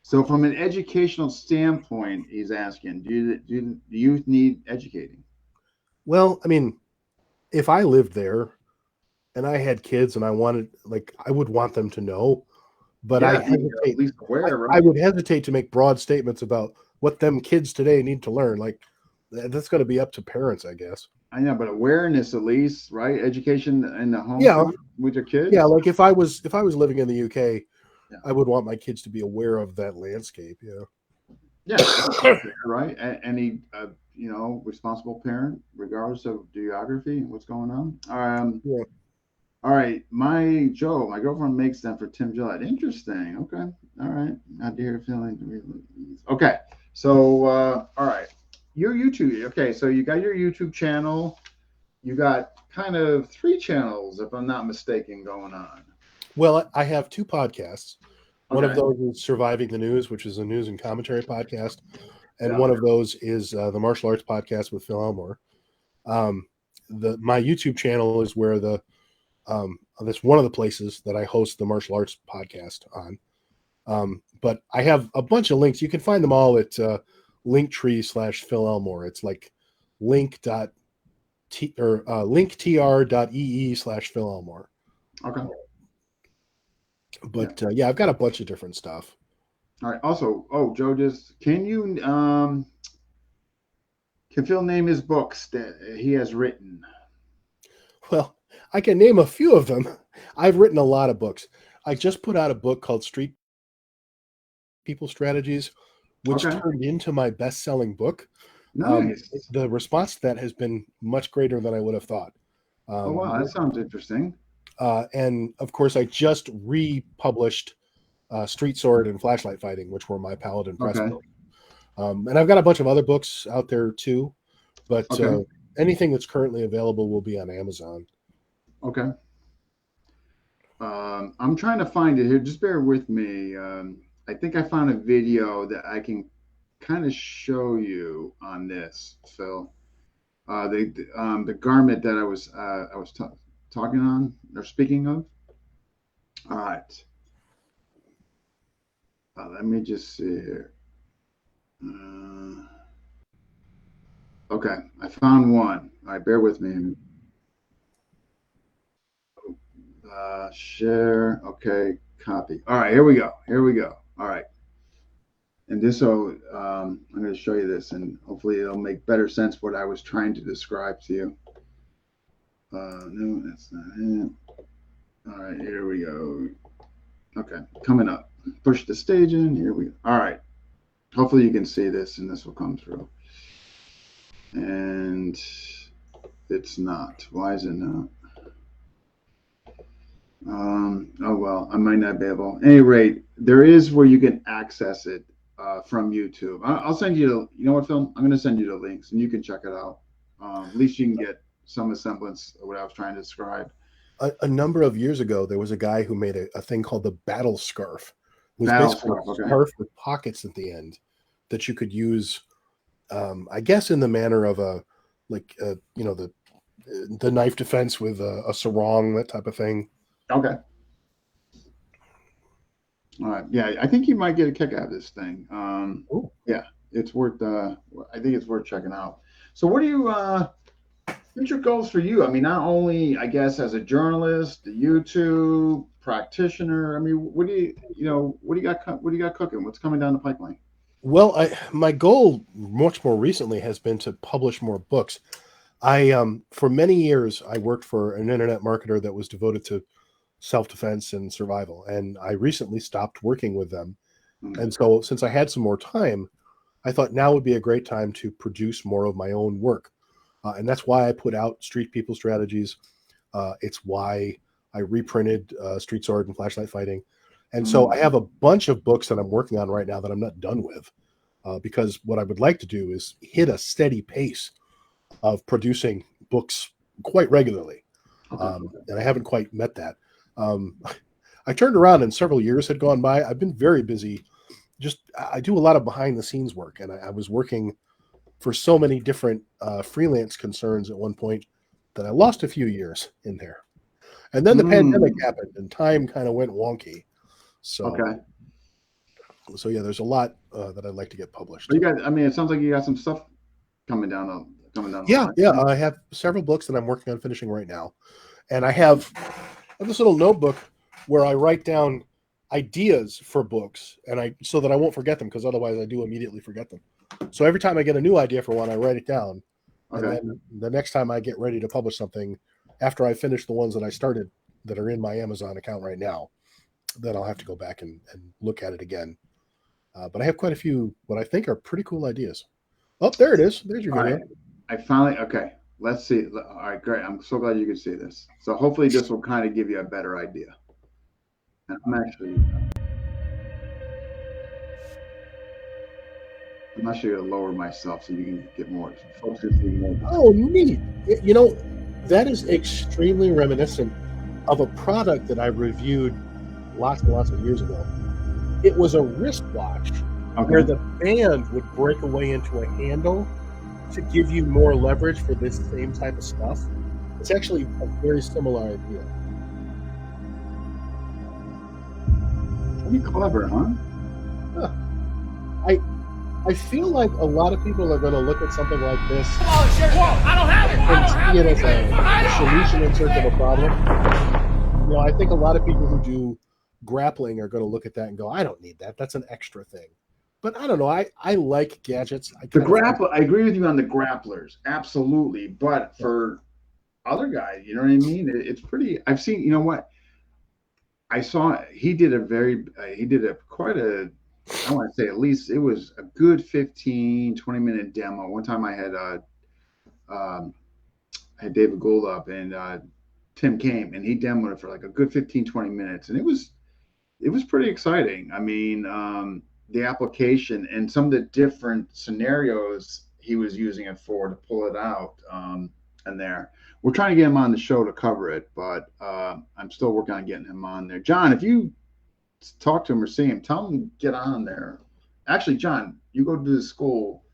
So, from an educational standpoint, he's asking, do the youth need educating? Well, I mean, if I lived there and I had kids and I wanted, like, I would want them to know, but I Yeah, be at hesitate. least aware, I right? would hesitate to make broad statements about what them kids today need to learn. Like, that's going to be up to parents, I guess. I know, but awareness at least, right? Education in the home Yeah, front with your yeah. kids. Like if I was living in the UK, Yeah. I would want my kids to be aware of that landscape. Yeah, that's fair, right? Any responsible parent, regardless of geography and what's going on. Yeah. All right, my girlfriend makes them for Tim Gillette. Interesting. Okay, all right. Not to hear feeling. Okay, so all right, your YouTube. Okay, so you got your YouTube channel. You got kind of three channels, if I'm not mistaken, going on. Well, I have two podcasts. One of Okay. those is Surviving the News, which is a news and commentary podcast, and Yeah. one of those is the Martial Arts Podcast with Phil Elmore. My YouTube channel is where the That's one of the places that I host the martial arts podcast on. But I have a bunch of links. You can find them all at Linktree/Phil Elmore. It's like linktr.ee/Phil Elmore. Okay. But yeah, I've got a bunch of different stuff. All right. Also, Joe, just can Phil name his books that he has written? Well, I can name a few of them. I've written a lot of books. I just put out a book called Street People Strategies, which turned into my best-selling book. Nice. The response to that has been much greater than I would have thought. Oh, wow. That sounds interesting. And, of course, I just republished Street Sword and Flashlight Fighting, which were my Paladin Press books. And I've got a bunch of other books out there, too. But anything that's currently available will be on Amazon. Okay. I'm trying to find it here. Just bear with me. I think I found a video that I can kind of show you on this, Phil. The garment that I was talking on or speaking of. All right. Let me just see here. Okay, I found one. All right, bear with me. Share. Okay, copy. All right, here we go. All right. And this, I'm going to show you this, and hopefully it'll make better sense what I was trying to describe to you. No, that's not it. All right, here we go. Okay, coming up. Push the stage in. Here we go. All right. Hopefully you can see this, and this will come through. And it's not. Why is it not? Oh, well, I might not be able. At any rate, there is where you can access it from YouTube. I'll send you, you know what, Phil? I'm going to send you the links, and you can check it out. At least you can get some semblance of what I was trying to describe. A number of years ago, there was a guy who made a thing called the battle scarf. It was basically a scarf with pockets at the end that you could use, I guess, in the manner of the knife defense with a sarong, that type of thing. Okay. All right. Yeah, I think you might get a kick out of this thing. Yeah, it's worth. I think it's worth checking out. So, what do you? Future goals for you? I mean, not only, I guess, as a journalist, a YouTube practitioner. I mean, what do you got cooking? What's coming down the pipeline? Well, my goal much more recently has been to publish more books. For many years, I worked for an internet marketer that was devoted to self-defense and survival, and I recently stopped working with them. And so, since I had some more time, I thought now would be a great time to produce more of my own work. And that's why I put out Street People Strategies. It's why I reprinted Street Sword and Flashlight Fighting. And so I have a bunch of books that I'm working on right now that I'm not done with, because what I would like to do is hit a steady pace of producing books quite regularly. And I haven't quite met that. I turned around and several years had gone by. I've been very busy. I do a lot of behind the scenes work, and I was working for so many different freelance concerns at one point that I lost a few years in there. And then the pandemic happened and time kind of went wonky. So, so yeah, there's a lot that I'd like to get published. It sounds like you got some stuff coming down. Yeah. I have several books that I'm working on finishing right now. And I have this little notebook where I write down ideas for books, and so that I won't forget them, because otherwise I do immediately forget them. So every time I get a new idea for one, I write it down. And then the next time I get ready to publish something, after I finish the ones that I started that are in my Amazon account right now, then I'll have to go back and look at it again. But I have quite a few what I think are pretty cool ideas. Oh, there it is. There's your video. Right. I finally, let's see. All right, great. I'm so glad you can see this. So hopefully this will kind of give you a better idea. And I'm actually going to lower myself so you can get more. Folks can see more. Oh, neat. That is extremely reminiscent of a product that I reviewed lots and lots of years ago. It was a wristwatch where the band would break away into a handle to give you more leverage for this same type of stuff. It's actually a very similar idea. Pretty clever, huh? Huh. I feel like a lot of people are going to look at something like this and see it as a solution in search of a problem. You know, I think a lot of people who do grappling are going to look at that and go, "I don't need that. That's an extra thing." But I don't know. I like gadgets. I The kind of grapple, I agree with you on the grapplers, absolutely. But for other guys, you know what I mean? It's pretty. I've seen. You know what? I saw. He did a very. He did a quite a. I want to say at least it was a good 15, 20-minute demo. One time I um, had David Gould up and Tim came and he demoed it for like a good 15, 20 minutes. And it was pretty exciting. I mean, the application and some of the different scenarios he was using it for to pull it out. And there, we're trying to get him on the show to cover it, but I'm still working on getting him on there. John, if you talk to him or see him, tell him to get on there. Actually, John, you go to the school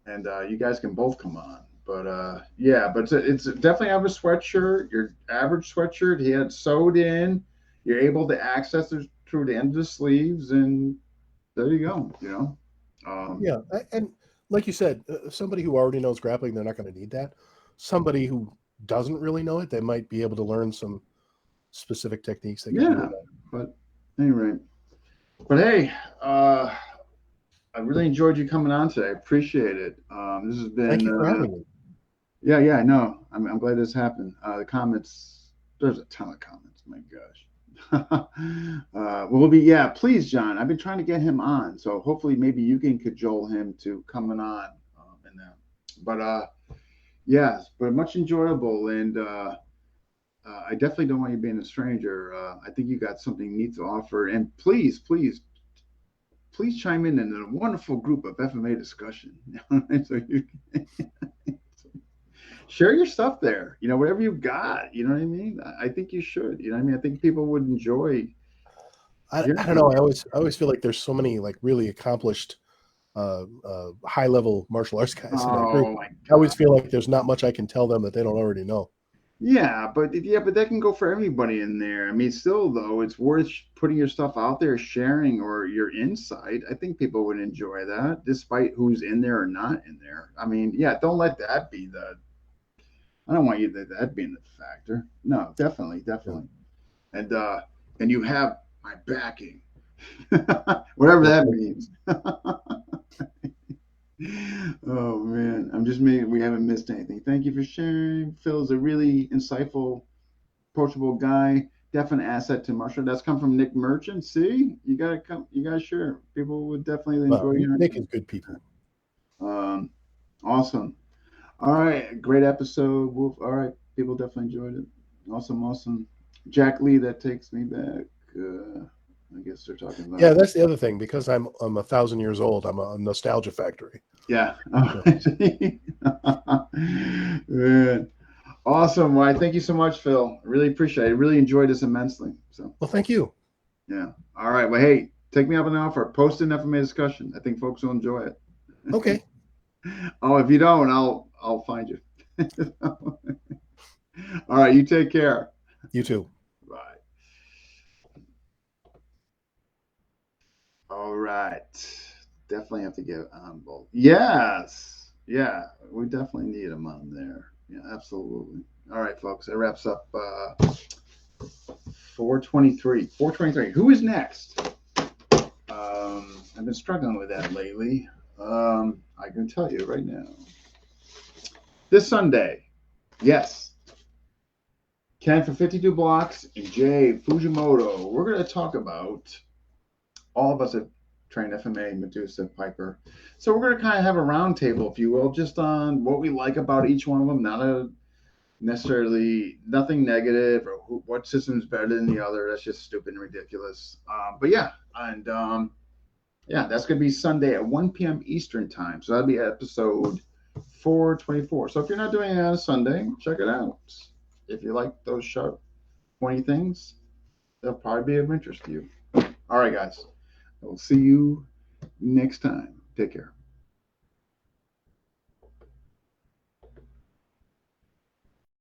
and you guys can both come on. But yeah, but it's definitely have a sweatshirt, your average sweatshirt. He had sewed in. You're able to access it through the end of the sleeves, and there you go. You know. Yeah, and like you said, somebody who already knows grappling, they're not going to need that. Somebody who doesn't really know it, they might be able to learn some specific techniques that can do Yeah, that. but anyway, but hey, I really enjoyed you coming on today. I appreciate it. This has Thank been you for having me. yeah, I know. I'm glad this happened. The comments, there's a ton of comments. My gosh. We'll be, yeah, please, John. I've been trying to get him on. So hopefully maybe you can cajole him to coming on in that. But yes, but much enjoyable. And I definitely don't want you being a stranger. I think you got something neat to offer. And please chime in a wonderful group of FMA discussion. So you share your stuff there. You know, whatever you've got. You know what I mean? I think you should. You know what I mean? I think people would enjoy. I don't know. I always feel like there's so many like really accomplished, high level martial arts guys in that group. Oh my I always God. feel like there's not much I can tell them that they don't already know. But that can go for everybody in there. I mean, still though, it's worth putting your stuff out there, sharing or your insight. I think people would enjoy that, despite who's in there or not in there. I mean, yeah, don't let that be the. I don't want you that being the factor. No, definitely. Yeah. And you have my backing, whatever that means. Oh man, I'm just making. We haven't missed anything. Thank you for sharing. Phil's a really insightful, approachable guy. Definite asset to Marshall. That's come from Nick Merchant. See, you gotta come. You gotta share. People would definitely Well, enjoy hearing. Nick is good people. Um, awesome. All right, great episode. Wolf. All right, people definitely enjoyed it. Awesome. Jack Lee, that takes me back. I guess they're talking about. Yeah, that's the other thing. Because I'm 1,000 years old, I'm a nostalgia factory. Yeah. Man. Awesome. Well, thank you so much, Phil. I really appreciate it. I really enjoyed this immensely. So, Well, thank you. yeah. All right. Well, hey, take me up on an offer. Post an FMA discussion. I think folks will enjoy it. Okay. Oh, if you don't, I'll find you. All right. You take care. You too. Bye. All right. Definitely have to get on both. Yes. Yeah. We definitely need them on there. Yeah, absolutely. All right, folks. That wraps up 423. 423. Who is next? I've been struggling with that lately. I can tell you right now. This Sunday, yes. Ken for 52 Blocks and Jay Fujimoto. We're going to talk about, all of us have trained FMA, Medusa, Piper. So we're going to kind of have a roundtable, if you will, just on what we like about each one of them. Not necessarily nothing negative or what system is better than the other. That's just stupid and ridiculous. But yeah, and yeah, that's going to be Sunday at 1 p.m. Eastern time. So that'll be episode 424. So if you're not doing it on a Sunday, check it out. If you like those sharp, pointy things, they'll probably be of interest to you. All right, guys. I will see you next time. Take care.